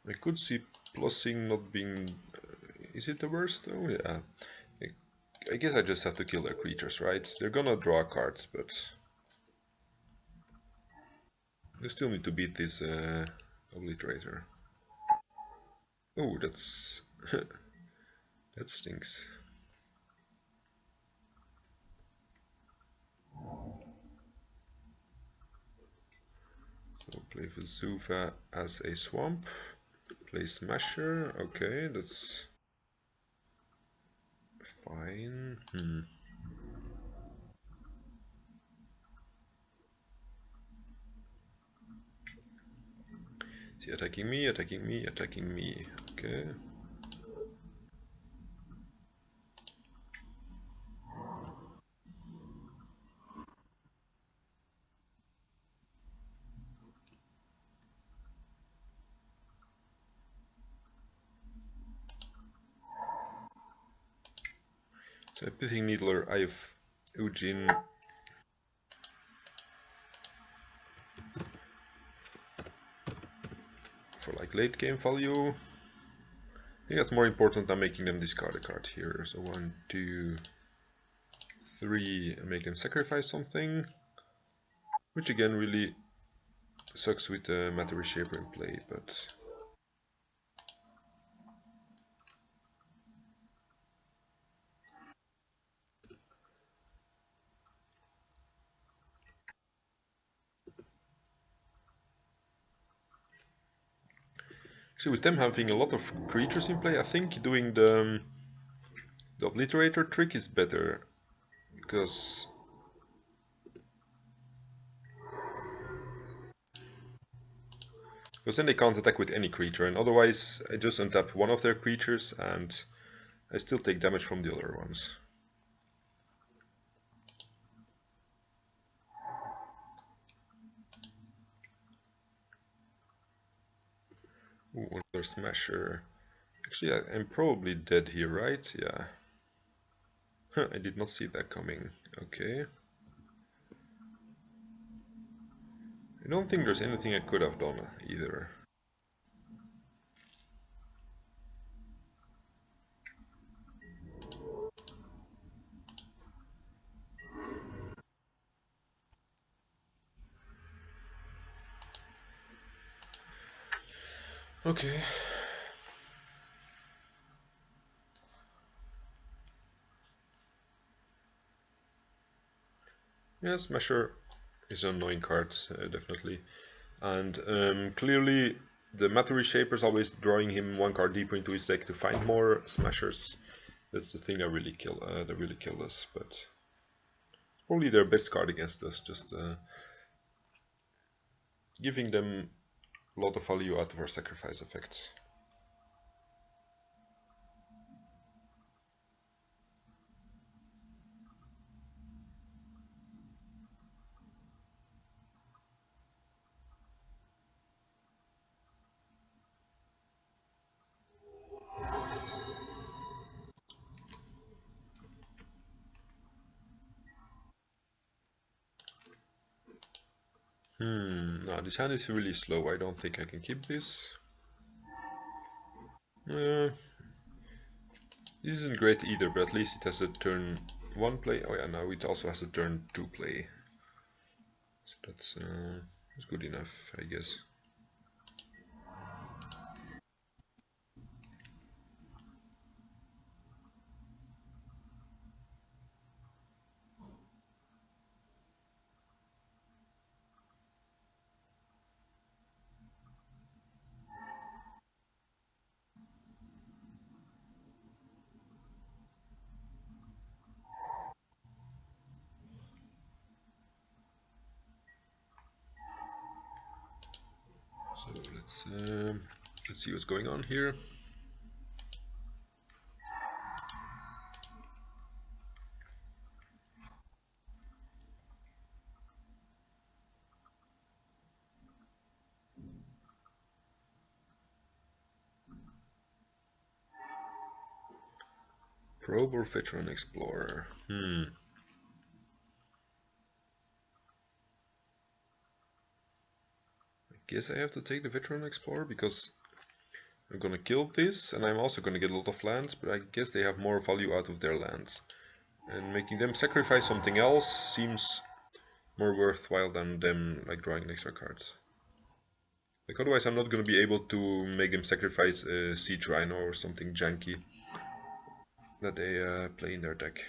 I could see plussing not being... is it the worst though? Yeah. I guess I just have to kill their creatures, right? They're gonna draw cards, but... I still need to beat this Obliterator. Oh, that's... that stinks. So play Vesuva as a swamp. Play Smasher. Okay, that's fine. Is he attacking me, attacking me, attacking me? Okay. So Pithing Needler, I have Ujin. For like late game value. I think that's more important than making them discard a card here. So 1, 2, 3, and make them sacrifice something. Which again really sucks with the Matter Reshaper in play, but... actually, with them having a lot of creatures in play, I think doing the Obliterator trick is better, because then they can't attack with any creature, and otherwise I just untap one of their creatures and I still take damage from the other ones. Ooh, another Smasher. Actually, I'm probably dead here, right? Yeah. Huh, I did not see that coming. Okay. I don't think there's anything I could have done either. Okay. Yeah, Smasher is an annoying card, definitely. And clearly the Matter Reshaper is always drawing him one card deeper into his deck to find more Smashers. That's the thing that really killed us, but probably their best card against us, just giving them a lot of value out of our sacrifice effects. Now this hand is really slow. I don't think I can keep this. This isn't great either, but at least it has a turn 1 play. Oh yeah, now it also has a turn 2 play. So that's good enough, I guess. So let's see what's going on here. Probe or Veteran Explorer? I guess I have to take the Veteran Explorer because I'm gonna kill this and I'm also gonna get a lot of lands, but I guess they have more value out of their lands. And making them sacrifice something else seems more worthwhile than them like drawing extra cards. Like otherwise I'm not gonna be able to make them sacrifice a Siege Rhino or something janky that they play in their deck.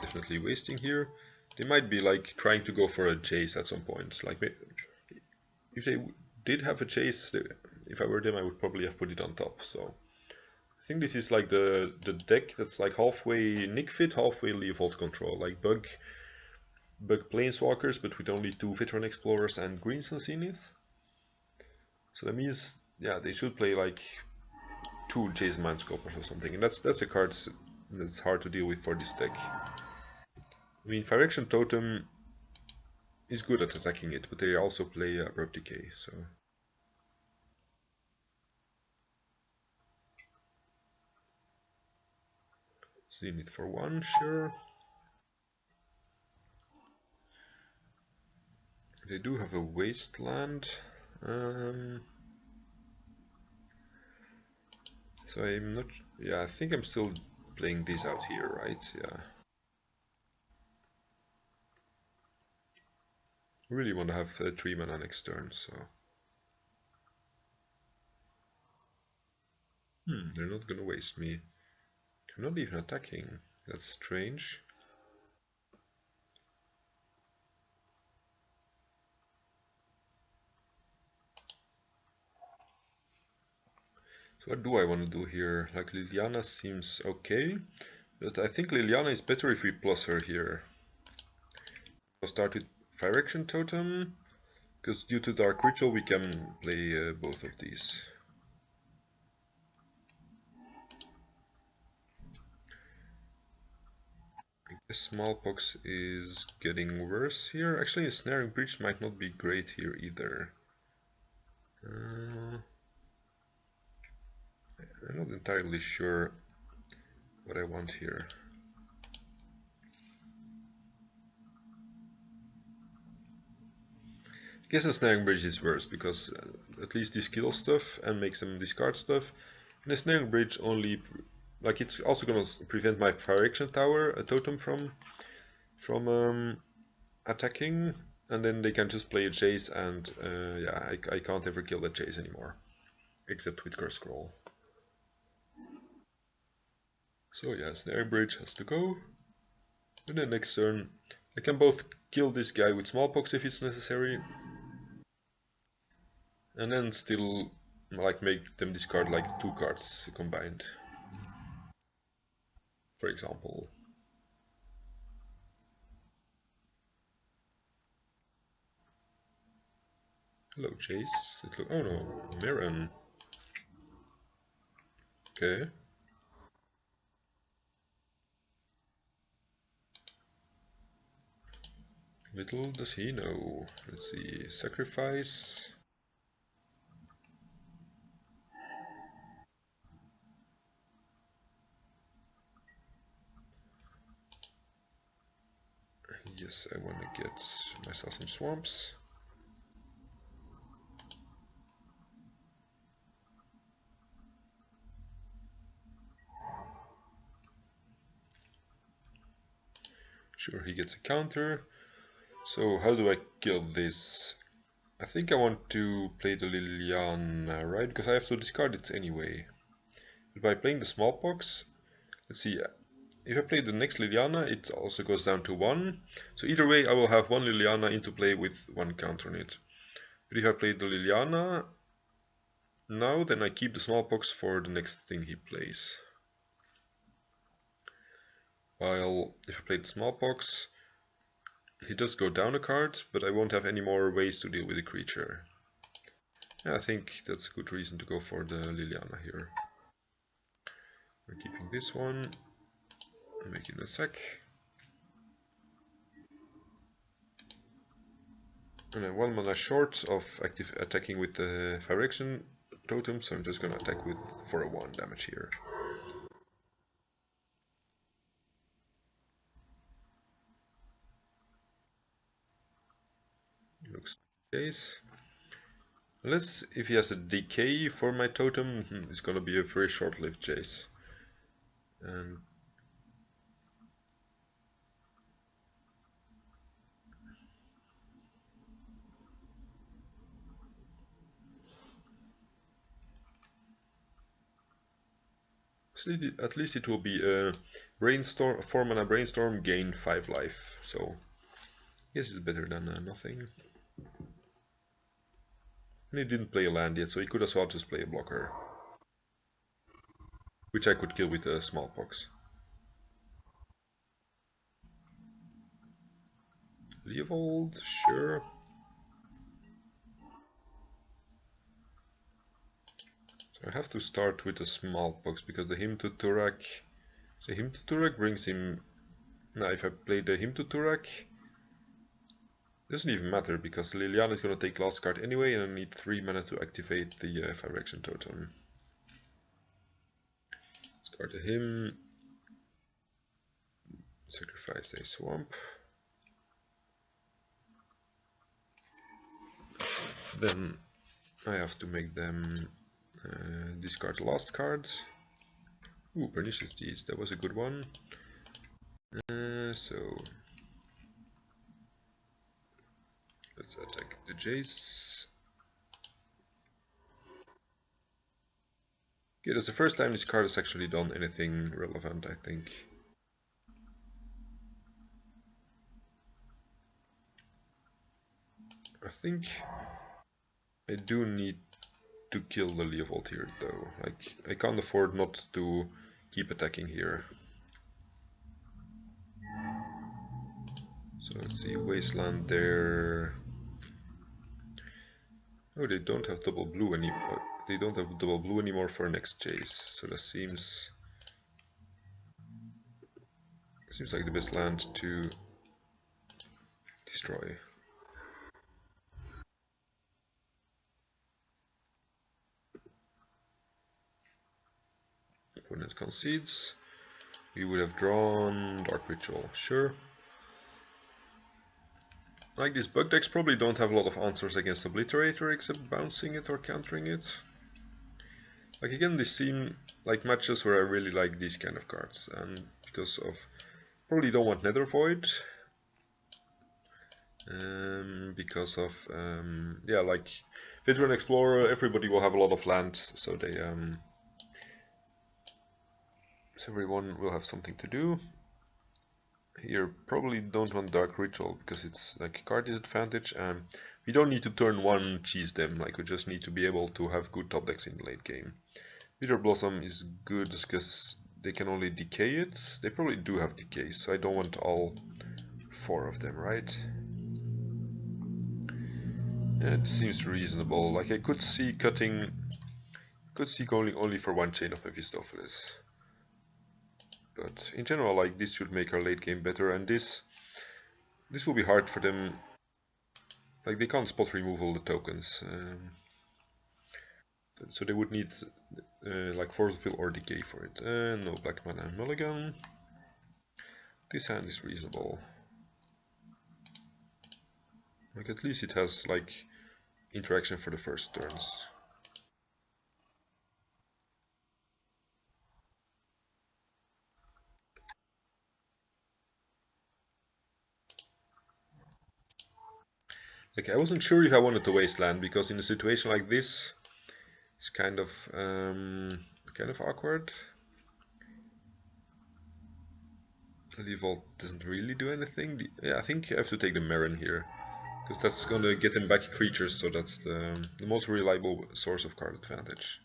Definitely wasting here. They might be like trying to go for a chase at some point. Like if they did have a chase, if I were them, I would probably have put it on top. So I think this is like the deck that's like halfway Nick Fit, halfway Leovold Control, like bug Planeswalkers, but with only 2 Veteran Explorers and Greens on Zenith. So that means, yeah, they should play like 2 Jason Mindscopers or something, and that's a card that's hard to deal with for this deck. I mean, Phyrexian Totem is good at attacking it, but they also play Abrupt Decay, so... Zenith for 1, sure. They do have a Wasteland. So I'm not... Yeah, I think I'm still playing this out here, right? Yeah. I really want to have 3 mana next turn, so... They're not gonna waste me. They're not even attacking. That's strange. So what do I want to do here? Like Liliana seems okay, but I think Liliana is better if we plus her here. I'll start with Phyrexian Totem, because due to Dark Ritual we can play both of these. I guess Smallpox is getting worse here. Actually, a Snaring Breach might not be great here either. I'm not entirely sure what I want here. I guess the Snaring Bridge is worse, because at least he kills stuff and makes them discard stuff. And the Snaring Bridge only, like, it's also gonna prevent my Fire Action Tower, a totem, from attacking, and then they can just play a Chase, and yeah, I can't ever kill that Chase anymore, except with Curse Scroll. So yeah, Snaring Bridge has to go. And then next turn, I can both kill this guy with Smallpox if it's necessary, and then still like make them discard like 2 cards combined, for example. Hello, Chase. Oh no, Mirren. Okay. Little does he know. Let's see. Sacrifice. Yes, I want to get myself some swamps. Sure, he gets a counter. So how do I kill this? I think I want to play the Liliana, right? Because I have to discard it anyway. But by playing the Smallpox, let's see, if I play the next Liliana, it also goes down to 1. So either way, I will have 1 Liliana into play with 1 counter on it. But if I play the Liliana now, then I keep the Smallpox for the next thing he plays. While if I play the Smallpox, he does go down a card, but I won't have any more ways to deal with the creature. Yeah, I think that's a good reason to go for the Liliana here. We're keeping this one. I'll make it a sec. And I'm 1 mana short of active attacking with the Fire Action Totem, so I'm just gonna attack with for a 1 damage here. Looks like case. Unless if he has a decay for my totem, it's gonna be a very short-lived chase. And at least it will be a brainstorm, 4 mana brainstorm, gain 5 life. So I guess it's better than nothing. And he didn't play a land yet, so he could as well just play a blocker, which I could kill with a Smallpox. Leovold, sure. So I have to start with a Smallpox because the Hymn to Turak. So Hymn to Turak brings him. Now, if I play the Hymn to Turak, it doesn't even matter because Liliana is gonna take last card anyway, and I need 3 mana to activate the Fire Action Totem. Discard the Hymn. Sacrifice a swamp. Then I have to make them discard the last card. Ooh, Pernicious Deeds, that was a good one. So let's attack the Jace. Okay, that's the first time this card has actually done anything relevant, I think. I think I do need to kill the Leovold here though. Like, I can't afford not to keep attacking here. So let's see, Wasteland there. Oh, they don't have double blue anymore. They don't have double blue anymore for next chase. So that seems like the best land to destroy. Opponent concedes. We would have drawn Dark Ritual, sure. Like these bug decks probably don't have a lot of answers against Obliterator except bouncing it or countering it. Like again, these seem like matches where I really like these kind of cards, and because of probably don't want Nether Void, because of yeah, like Veteran Explorer, everybody will have a lot of lands, so they so everyone will have something to do. Here probably don't want Dark Ritual because it's like card disadvantage, and we don't need to turn one cheese them, like we just need to be able to have good top decks in the late game. Bitter Blossom is good because they can only decay it. They probably do have decays, so I don't want all 4 of them, right? Yeah, it seems reasonable. Like I could see cutting, going only for 1 Chain of Mephistopheles. But in general, like this should make our late game better, and this will be hard for them. Like they can't spot remove all the tokens, so they would need like Force Fill or Decay for it. No black mana mulligan. This hand is reasonable. Like at least it has like interaction for the first turns. Like I wasn't sure if I wanted to wasteland because in a situation like this, it's kind of awkward. Levolt doesn't really do anything. Yeah, I think you have to take the Marin here, because that's gonna get them back creatures, so that's the most reliable source of card advantage.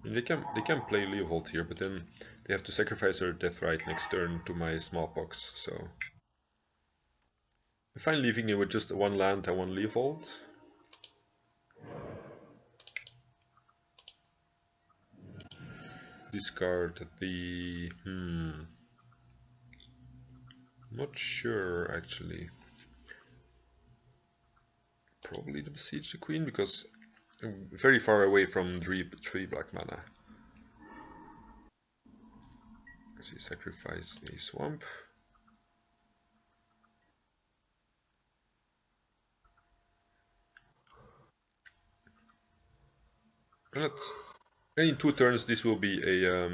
And they can play Leovold here, but then they have to sacrifice their Deathrite next turn to my Smallpox, so I'm fine leaving it with just 1 land and 1 Leovold. Discard the not sure actually. Probably the Besiege the Queen because I'm very far away from 3 black mana. Let's see, sacrifice a swamp. And in 2 turns this will be a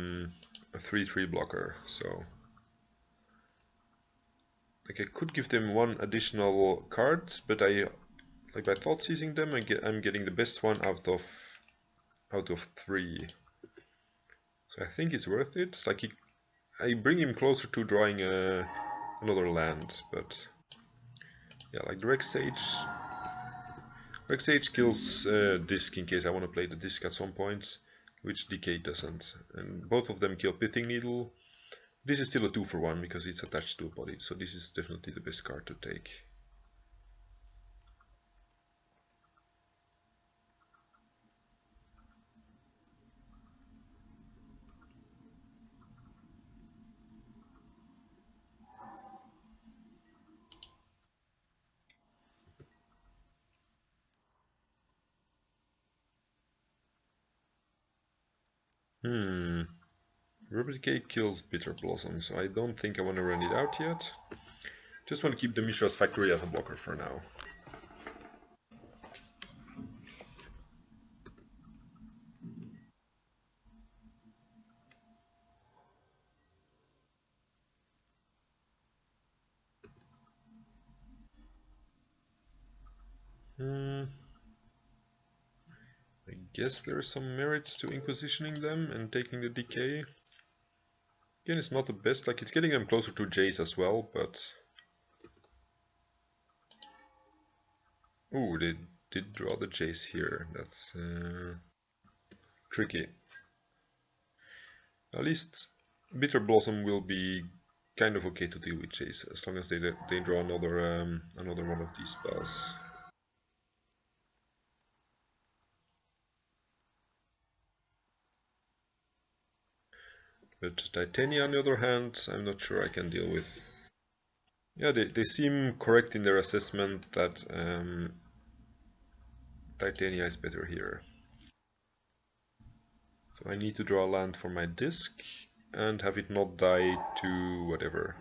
3/3 blocker, so like I could give them 1 additional card, but I like by thought seizing them I'm getting the best one out of 3. So I think it's worth it. Like I bring him closer to drawing another land, but yeah, like the Rex Sage kills Disc in case I want to play the Disc at some point, which Decay doesn't. And both of them kill Pithing Needle. This is still a 2-for-1 because it's attached to a body, so this is definitely the best card to take. Rubber Decay kills Bitter Blossom, so I don't think I want to run it out yet. Just want to keep the Mishra's Factory as a blocker for now. I guess there are some merits to inquisitioning them and taking the decay. Again, it's not the best, like it's getting them closer to Jace as well, but... Ooh, they did draw the Jace here, that's tricky. At least Bitter Blossom will be kind of okay to deal with Jace, as long as they draw another one of these spells. But Titania, on the other hand, I'm not sure I can deal with. Yeah, they seem correct in their assessment that Titania is better here. So I need to draw a land for my disc and have it not die to whatever.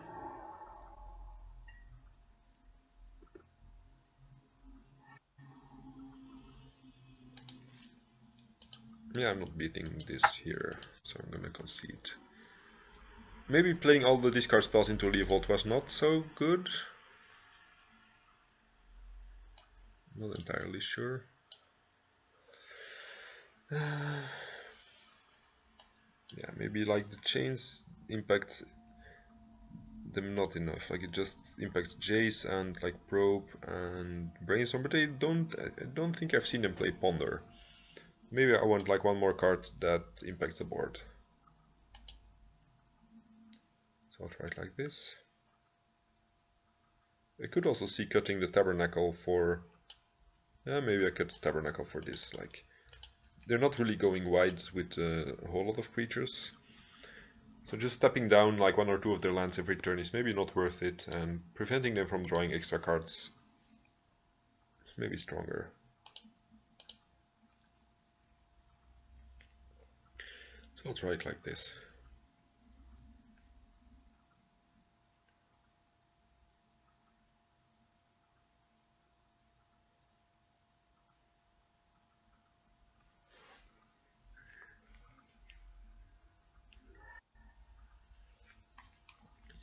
Yeah, I'm not beating this here, so I'm gonna concede. Maybe playing all the discard spells into Leovold was not so good. Not entirely sure. Yeah, maybe like the chains impacts them not enough. Like it just impacts Jace and like Probe and Brainstorm, but I don't think I've seen them play Ponder. Maybe I want like one more card that impacts the board. So I'll try it like this. I could also see cutting the Tabernacle for... maybe I cut the Tabernacle for this. Like, they're not really going wide with a whole lot of creatures. So just tapping down like one or two of their lands every turn is maybe not worth it, and preventing them from drawing extra cards maybe stronger. So I'll try it like this.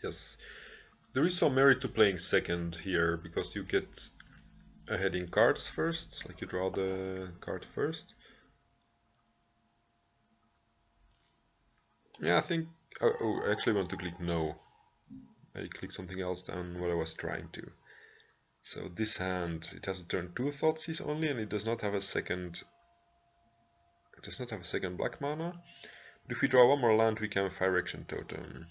Yes, there is some merit to playing second here, because you get ahead in cards first, like you draw the card first. Yeah, I think... oh, I actually want to click no. I clicked something else than what I was trying to. So this hand, it has a turn 2 Thoughtseize only, and it does not have a second... It does not have a second black mana. But if we draw one more land, we can Phyrexian Totem.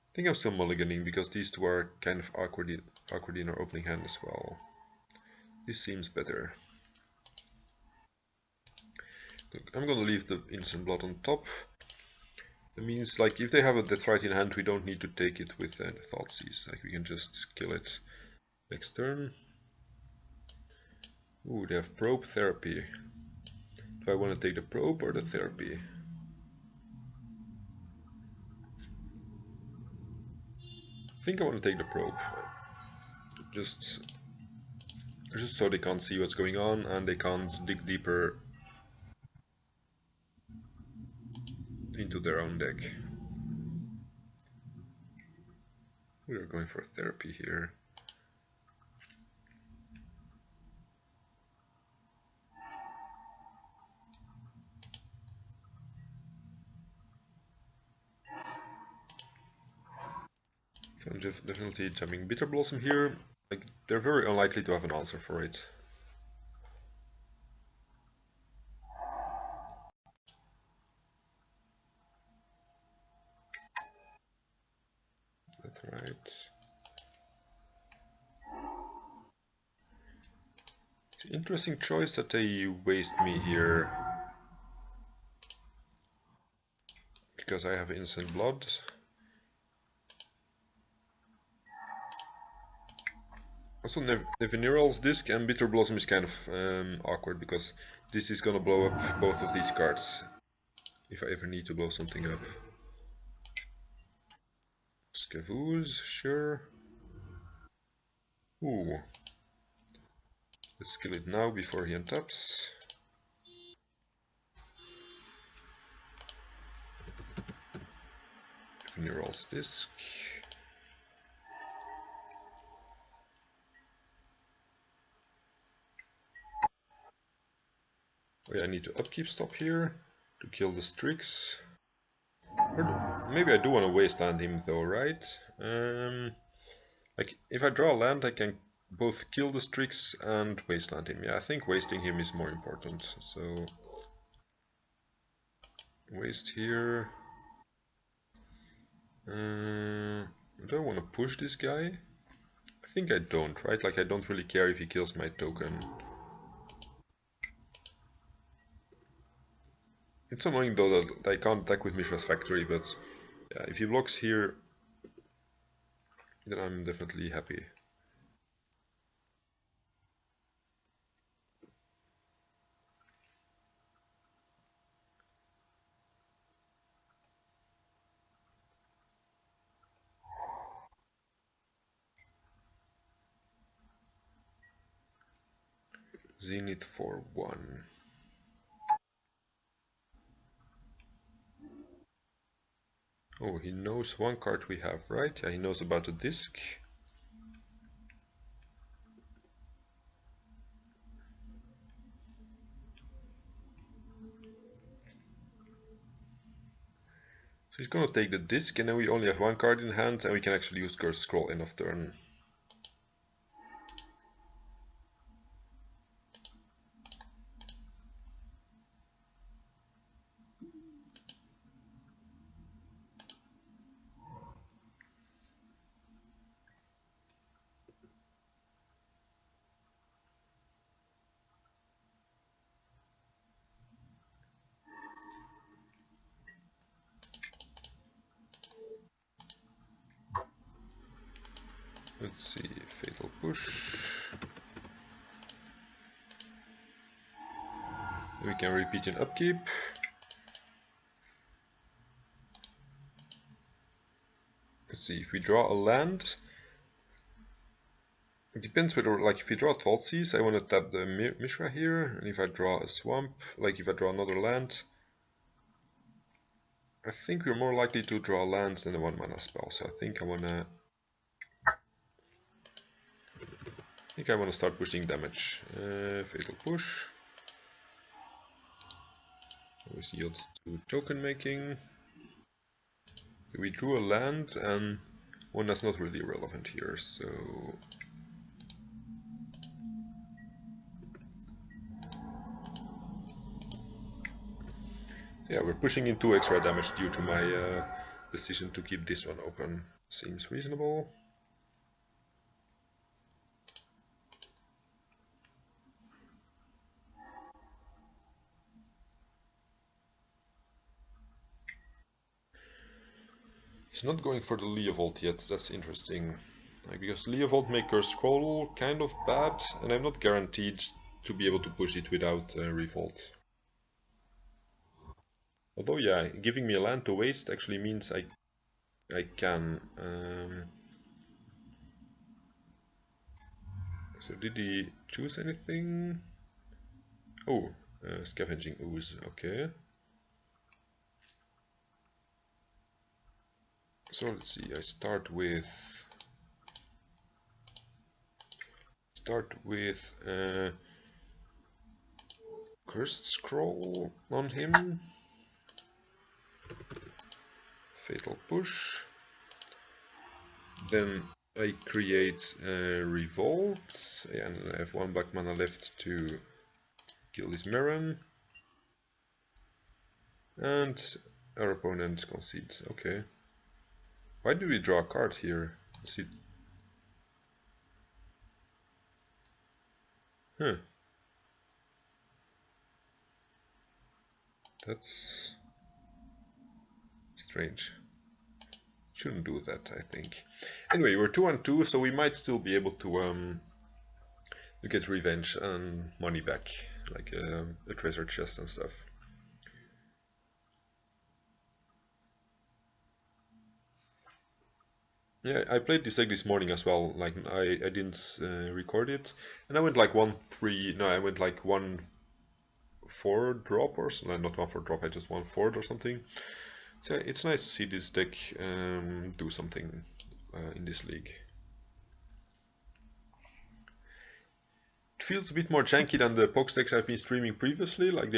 I think I'm still mulliganing, because these two are kind of awkward in our opening hand as well. This seems better. Look, I'm gonna leave the Innocent Blood on top. That means, like, if they have a Deathrite in hand, we don't need to take it with the Thoughtseize. Like, we can just kill it next turn. Ooh, they have Probe Therapy. Do I want to take the Probe or the Therapy? I think I want to take the Probe. Just so they can't see what's going on and they can't dig deeper into their own deck. We're going for Therapy here. So I'm definitely jamming Bitter Blossom here. Like, they're very unlikely to have an answer for it. That's right. Interesting choice that they waste me here. Because I have Innocent Blood. Also, Nevinyrral's Disc and Bitter Blossom is kind of awkward, because this is gonna blow up both of these cards if I ever need to blow something up. Scavooze, sure. Ooh. Let's kill it now before he untaps. Nevinyrral's Disc. Oh yeah, I need to upkeep stop here to kill the Strix. Or maybe I do want to wasteland him though, right? Like, if I draw a land, I can both kill the Strix and wasteland him. Yeah, I think wasting him is more important. So, waste here. Do I want to push this guy? I think I don't, right? Like, I don't really care if he kills my token. It's annoying though that I can't attack with Mishra's Factory, but yeah, if he blocks here, then I'm definitely happy. Zenith for 1. Oh, he knows one card we have, right? Yeah, he knows about the disc. So he's gonna take the disc, and then we only have one card in hand, and we can actually use Curse Scroll end of turn. Let's see, Fatal Push. We can repeat an upkeep. Let's see, if we draw a land, it depends whether, like, if we draw Thoughtseize, I want to tap the Mishra here, and if I draw a swamp, like if I draw another land, I think we're more likely to draw lands than a 1 mana spell, so I think I wanna start pushing damage. Fatal Push. Always yields to token making. We drew a land, and one that's not really relevant here, so yeah, we're pushing in 2 extra damage due to my decision to keep this one open. Seems reasonable. He's not going for the Leovold yet, that's interesting. Like, because Leovold makes Curse Scroll kind of bad, and I'm not guaranteed to be able to push it without Revolt. Although, yeah, giving me a land to waste actually means I can. So did he choose anything? Oh, Scavenging Ooze, okay. So let's see, I start with Cursed Scroll on him. Fatal Push. Then I create Revolt, and I have 1 black mana left to kill this Mirren. And our opponent concedes, okay. Why do we draw a card here? Is it... Huh. That's strange. Shouldn't do that, I think. Anyway, we're 2-2, so we might still be able to get revenge and money back, like a treasure chest and stuff. Yeah, I played this deck this morning as well. Like I didn't record it, and I went like 1-3. No, I went like 1-4 drop or something. Not 1-4 drop. I just 1-4 or something. So it's nice to see this deck do something in this league. It feels a bit more janky than the Pox decks I've been streaming previously. Like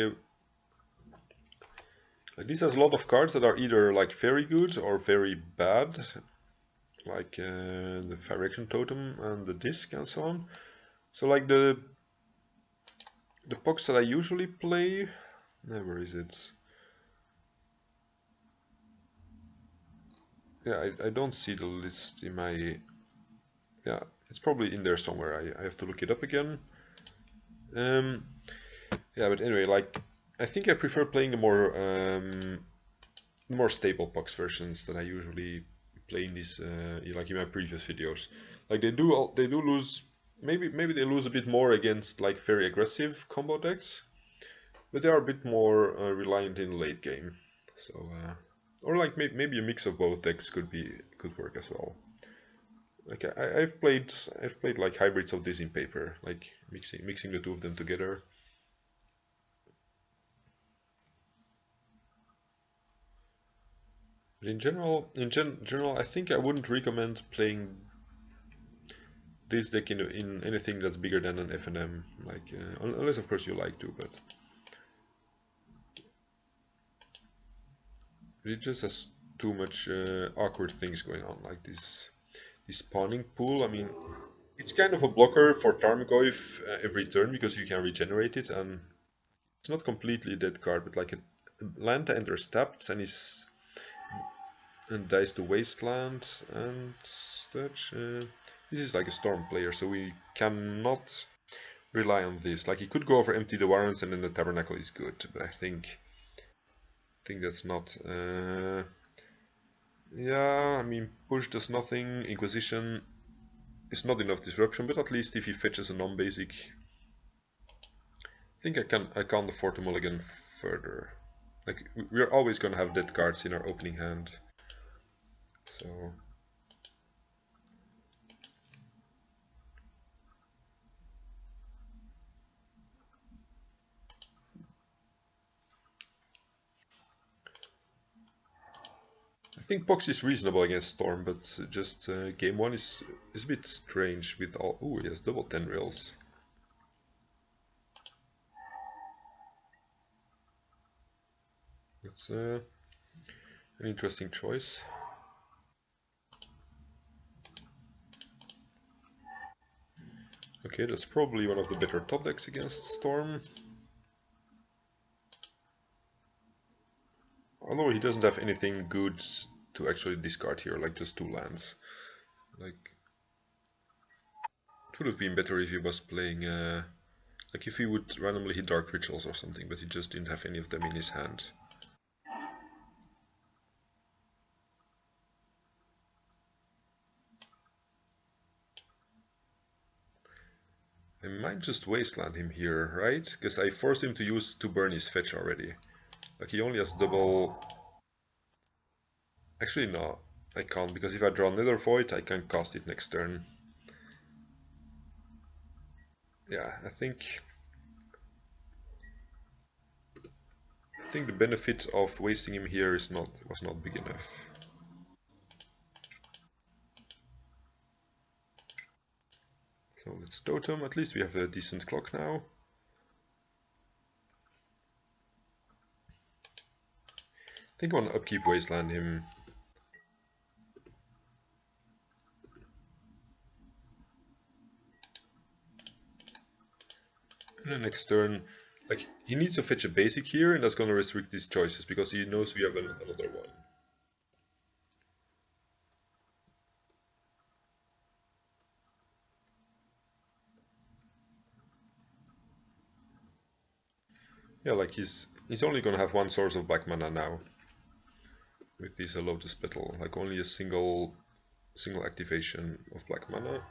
this has a lot of cards that are either like very good or very bad, like the Phyrexian Totem and the Disc and so on. So like the Pox that I usually play, where is it? Yeah, I don't see the list in my... Yeah, it's probably in there somewhere. I have to look it up again. Yeah, but anyway, like I think I prefer playing the more stable Pox versions that I usually playing this like in my previous videos. Like they do lose. Maybe they lose a bit more against like very aggressive combo decks, but they are a bit more reliant in the late game. So or like maybe a mix of both decks could work as well. Like I've played like hybrids of this in paper, like mixing the two of them together. But in general, I think I wouldn't recommend playing this deck in anything that's bigger than an FNM, like unless of course you like to, but it just has too much awkward things going on, like this spawning pool. I mean, it's kind of a blocker for Tarmogoyf every turn because you can regenerate it, and it's not completely a dead card, but like a land enters tapped and dies to Wasteland and such. This is like a Storm player, so we cannot rely on this. Like he could go over Empty the Warrens and then the Tabernacle is good, but I think that's not. Yeah, I mean push does nothing. Inquisition is not enough disruption, but at least if he fetches a non-basic, I think I can't afford to mulligan further. Like we're always gonna have dead cards in our opening hand, so. I think Pox is reasonable against Storm, but just game 1 is a bit strange with all. Ooh, he has double 10 rails. That's an interesting choice. Okay, that's probably one of the better top decks against Storm. Although he doesn't have anything good to actually discard here, like just 2 lands. Like, it would have been better if he was playing, like if he would randomly hit Dark Rituals or something, but he just didn't have any of them in his hand. I might just Wasteland him here, right? Because I forced him to burn his fetch already. Like he only has double. Actually no, I can't, because if I draw Nether Void I can cast it next turn. Yeah, I think the benefit of wasting him here was not big enough. So let's totem, at least we have a decent clock now. I think I want to upkeep Wasteland him. And then next turn, like he needs to fetch a basic here, and that's going to restrict his choices because he knows we have another one. Yeah, like he's only going to have one source of black mana now with this Lotus Petal, like only a single activation of black mana.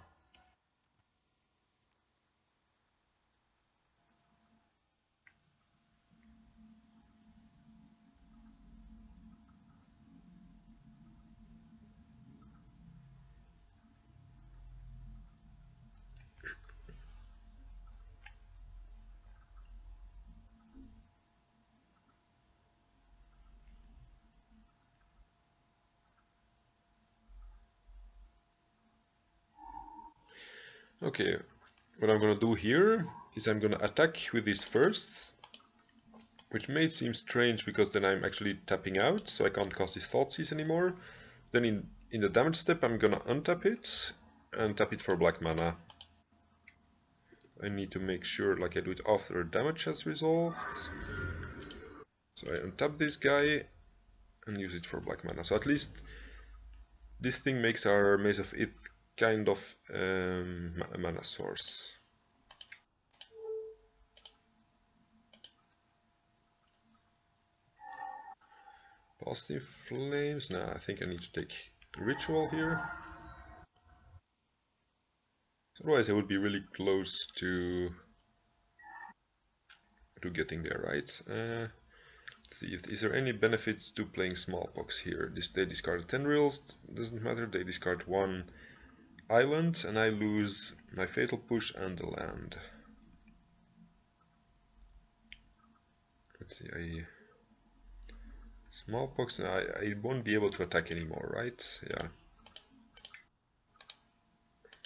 Okay, what I'm gonna do here is I'm gonna attack with this first, which may seem strange because then I'm actually tapping out, so I can't cast his Thoughtseize anymore. Then in the damage step I'm gonna untap it and tap it for black mana. I need to make sure like I do it after damage has resolved. So I untap this guy and use it for black mana. So at least this thing makes our Maze of Ith kind of a mana source. Past in Flames? Nah, I think I need to take ritual here. Otherwise I would be really close to getting there, right? Let's see, is there any benefit to playing Smallpox here? They discard 10 reels, doesn't matter, they discard 1 island, and I lose my Fatal Push and the land. Let's see, Smallpox, I won't be able to attack anymore, right? Yeah.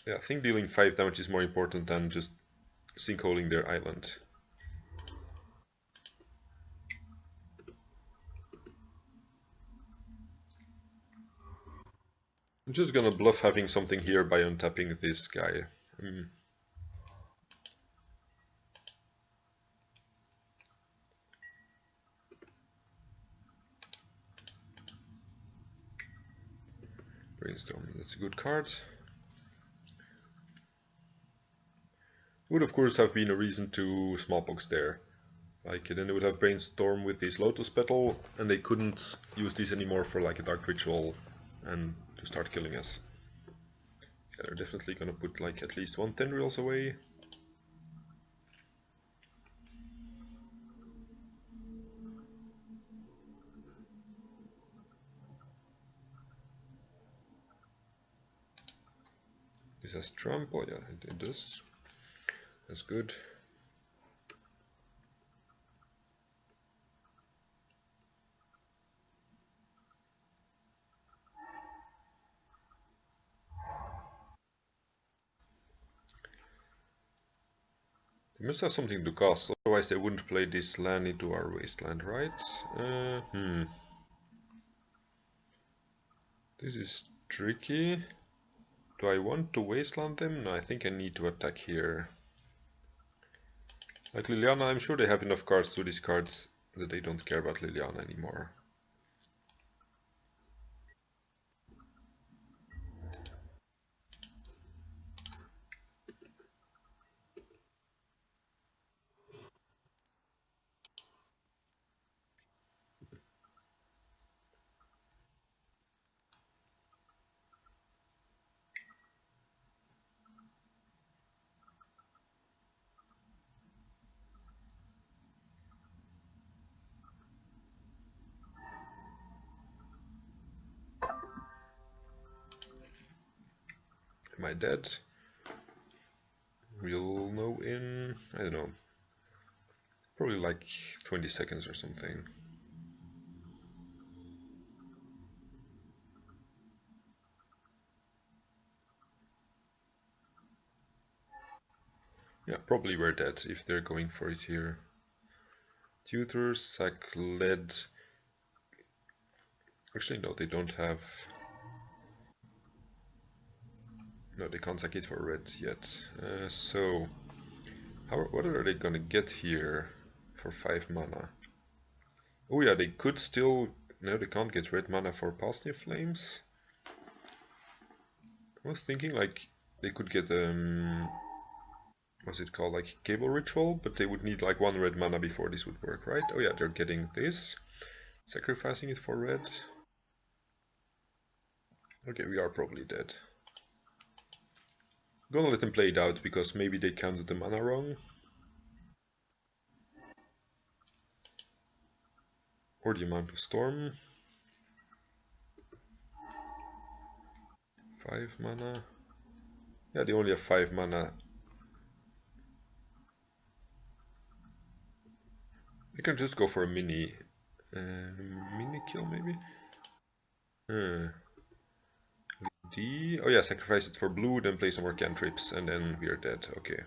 Yeah, I think dealing 5 damage is more important than just sinkholing their island. I'm just gonna bluff having something here by untapping this guy. Brainstorm, that's a good card. Would of course have been a reason to Smallpox there. Like, then they would have Brainstorm with this Lotus Petal, and they couldn't use these anymore for like a Dark Ritual and to start killing us. Yeah, they're definitely gonna put like at least 1 10 reels away. This has Trample, yeah, it does. That's good. They must have something to cast, otherwise they wouldn't play this land into our wasteland, right? This is tricky. Do I want to wasteland them? No, I think I need to attack here. Like Liliana, I'm sure they have enough cards to discard that they don't care about Liliana anymore. Am I dead? We'll know in, I don't know, probably like 20 seconds or something. Yeah, probably we're dead if they're going for it here. Tutor, sack lead. Actually, no, they don't have. No, they can't sack it for red yet. So, what are they gonna get here for 5 mana? Oh yeah, they could still. No, they can't get red mana for Past Flames. I was thinking like they could get what's it called, like Cable Ritual, but they would need like 1 red mana before this would work, right? Oh yeah, they're getting this, sacrificing it for red. Okay, we are probably dead. I'm gonna let them play it out because maybe they counted the mana wrong. Or the amount of storm. 5 mana. Yeah, they only have 5 mana. They can just go for a mini kill maybe. Oh yeah, sacrifice it for blue, then play some more cantrips, and then we are dead. Okay.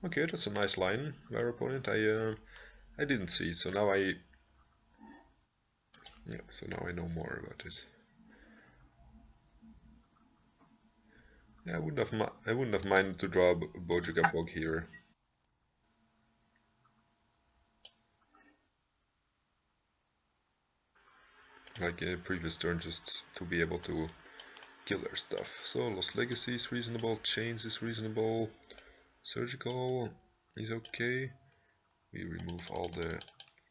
Okay, that's a nice line by our opponent. I didn't see it, so now I know more about it. Yeah, I wouldn't have minded to draw a Bojuka Bog here. Like in a previous turn, just to be able to kill their stuff. So Lost Legacy is reasonable, Chains is reasonable, Surgical is okay. We remove all the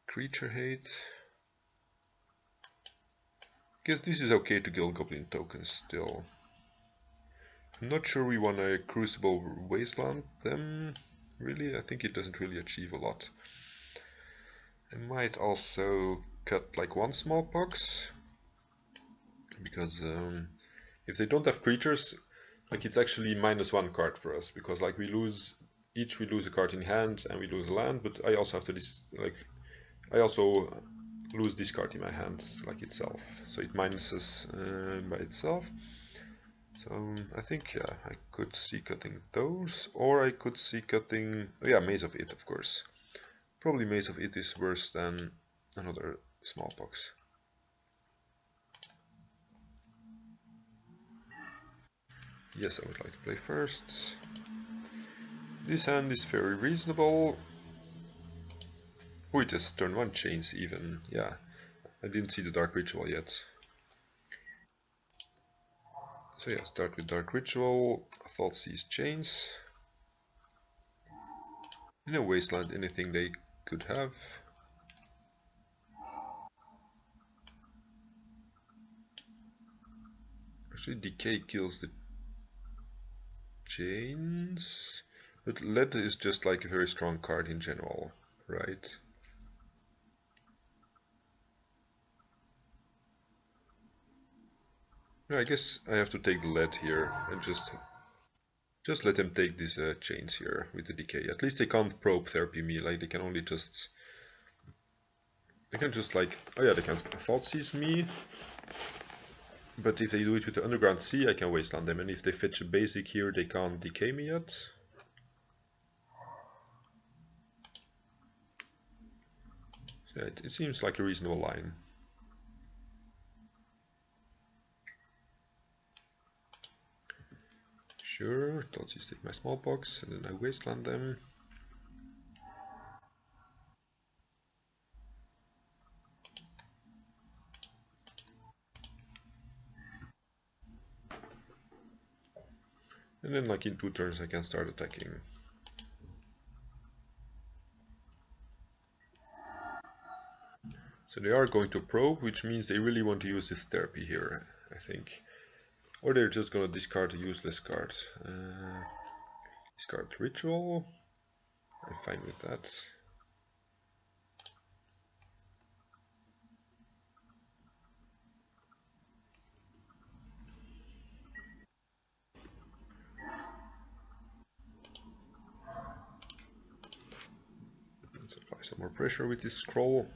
creature hate. Guess this is okay to kill goblin tokens still. I'm not sure we want to Crucible Wasteland them, really. I think it doesn't really achieve a lot. I might also cut like one Smallpox, because if they don't have creatures, like it's actually -1 card for us, because like we lose a card in hand and we lose a land, but I also have to I also lose this card in my hand like itself, so it minuses by itself. So I think, yeah, I could see cutting those, or I could see cutting, oh yeah, Maze of Ith, of course. Probably Maze of Ith is worse than another Smallpox. Yes, I would like to play first. This hand is very reasonable. Oh, it just turn 1 chains even, yeah. I didn't see the Dark Ritual yet. So yeah, start with Dark Ritual, Thoughtseize Chains. In a Wasteland, anything they could have. Actually, Decay kills the chains, but Lead is just like a very strong card in general, right? I guess I have to take the Lead here and just let them take these chains here with the Decay. At least they can't probe therapy me, like they can only just... They can just like... Oh yeah, they can Thoughtseize me. But if they do it with the Underground Sea, I can Wasteland them. And if they fetch a basic here, they can't Decay me yet. So yeah, it seems like a reasonable line. Sure, Thoughtseize take my Smallpox, and then I Wasteland them. And then like in 2 turns I can start attacking. So they are going to probe, which means they really want to use this therapy here, I think. Or they're just going to discard a useless card. Discard Ritual. I'm fine with that. Let's apply some more pressure with this scroll.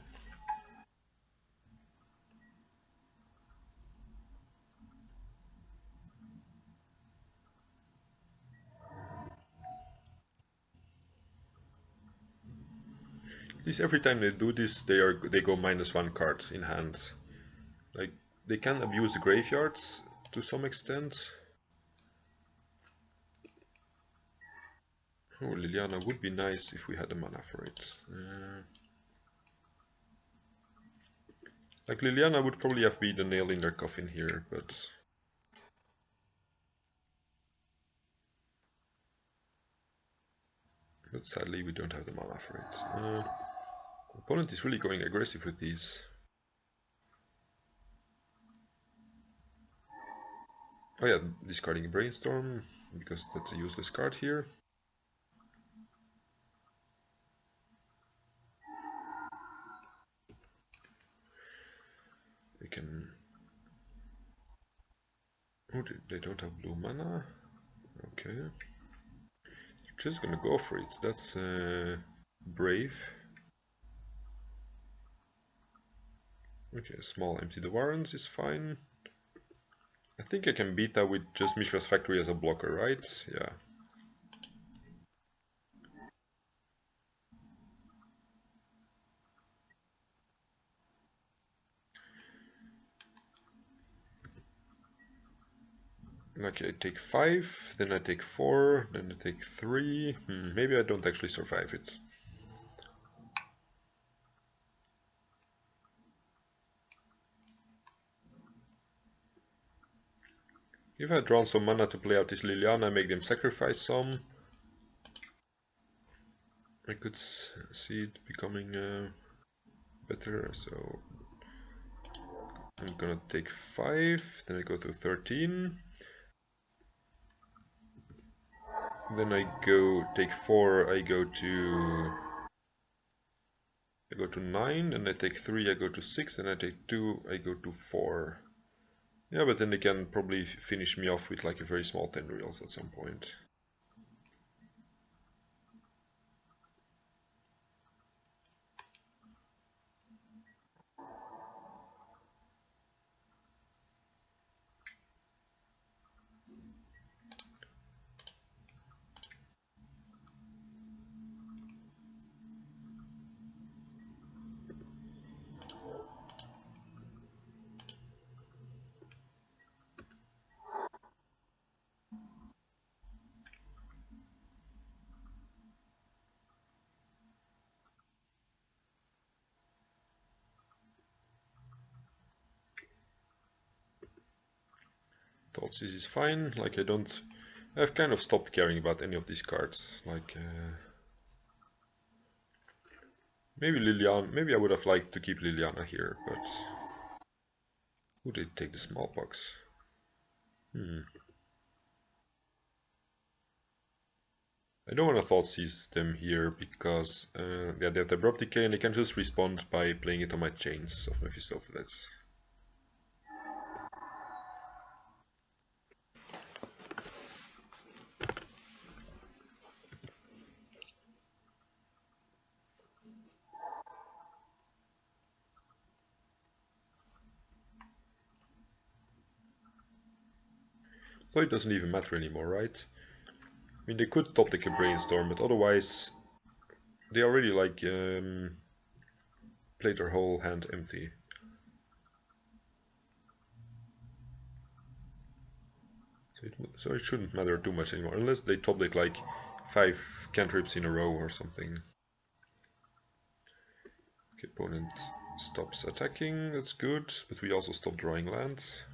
At least every time they do this, they go -1 card in hand. Like they can abuse the graveyard to some extent. Oh, Liliana would be nice if we had the mana for it. Like Liliana would probably have been the nail in their coffin here, but sadly we don't have the mana for it. Opponent is really going aggressive with these. Oh yeah, discarding Brainstorm, because that's a useless card here. We can... Oh, they don't have blue mana. Okay. Just gonna go for it. That's brave. Okay, small empty the Warrens is fine. I think I can beat that with just Mishra's Factory as a blocker, right? Yeah. Okay, I take 5, then I take 4, then I take 3. Maybe I don't actually survive it. If I had drawn some mana to play out this Liliana, make them sacrifice some, I could see it becoming better, so I'm gonna take 5, then I go to 13. Then I go take 4, I go to 9, and I take 3, I go to 6, and I take 2, I go to 4. Yeah, but then they can probably finish me off with like a very small tendrils at some point. Thoughts this is fine, like I've kind of stopped caring about any of these cards, like maybe Liliana, maybe I would have liked to keep Liliana here, but who did take the smallpox? I don't want to thought seize them here because yeah, they have the abrupt decay and they can just respond by playing it on my chains of Mephistopheles. So it doesn't even matter anymore, right? I mean, they could top deck a Brainstorm, but otherwise they already like played their whole hand empty. So it shouldn't matter too much anymore, unless they top deck like 5 cantrips in a row or something. Okay, opponent stops attacking, that's good, but we also stop drawing lands.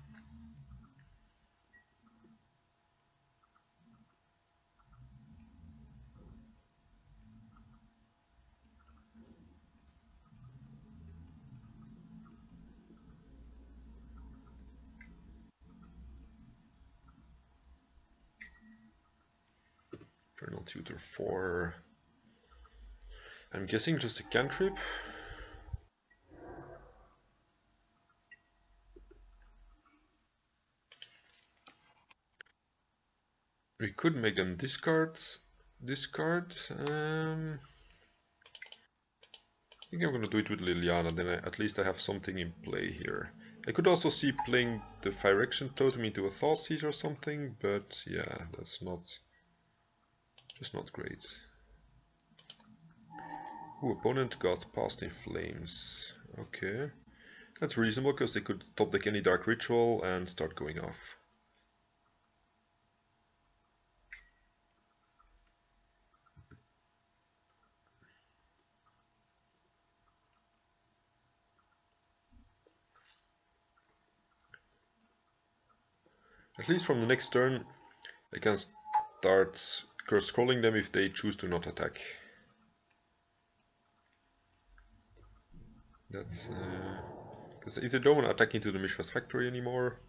Infernal Tutor 4. I'm guessing just a cantrip. We could make them discard. I think I'm gonna do it with Liliana, then at least I have something in play here. I could also see playing the Phyrexian Totem into a Thoughtseize or something, but yeah, that's just not great. Ooh, opponent got Past in Flames. Okay. That's reasonable, because they could top deck any Dark Ritual and start going off. At least from the next turn, I can start curse scrolling them if they choose to not attack. That's because if they don't want to attack into the Mishra's Factory anymore,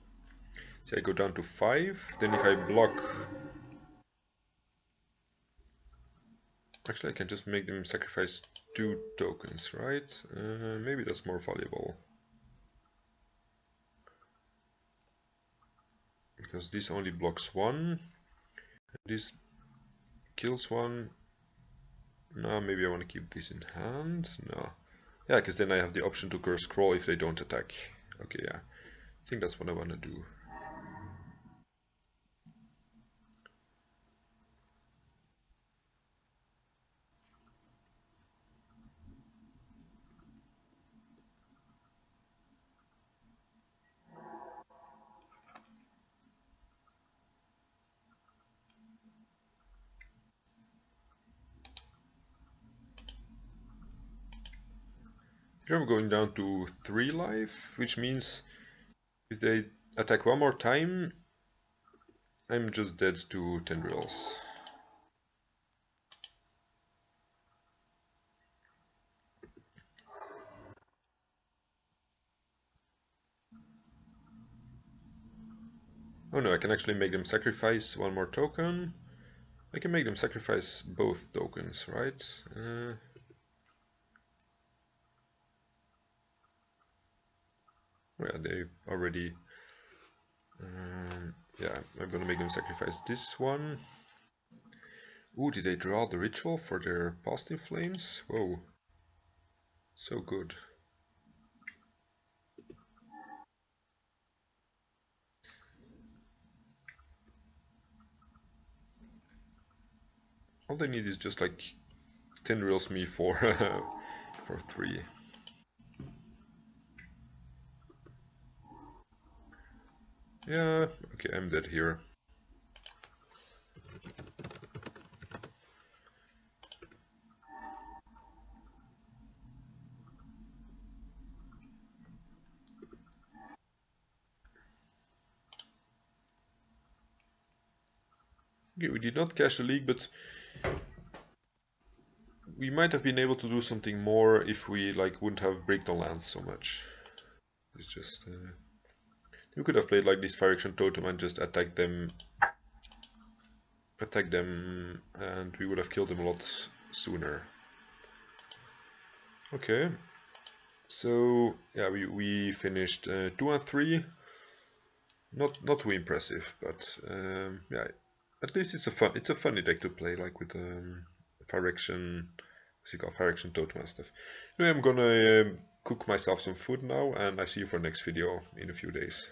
say I go down to 5, then if I block, actually I can just make them sacrifice 2 tokens, right? Maybe that's more valuable. Because this only blocks 1, this kills 1. No, maybe I want to keep this in hand. No. Yeah, because then I have the option to curse scroll if they don't attack. Okay, yeah. I think that's what I want to do. Here I'm going down to 3 life, which means if they attack one more time, I'm just dead to tendrils. Oh no, I can actually make them sacrifice one more token. I can make them sacrifice both tokens, right? Yeah, they already... yeah, I'm gonna make them sacrifice this one. Ooh, did they draw the ritual for their Past in Flames? Whoa. So good. All they need is just like Tendrils me for for 3. Yeah, okay, I'm dead here. Okay, we did not cash the league, but we might have been able to do something more if we like wouldn't have breakdown lands so much. It's just you could have played like this Fire Action Totem and just attack them, and we would have killed them a lot sooner. Okay, so yeah, we finished 2 and 3. Not too impressive, but yeah, at least it's a funny deck to play, like with Fire Action, what's it called, Fire Action Totem and stuff. Anyway, I'm gonna cook myself some food now, and I see you for the next video in a few days.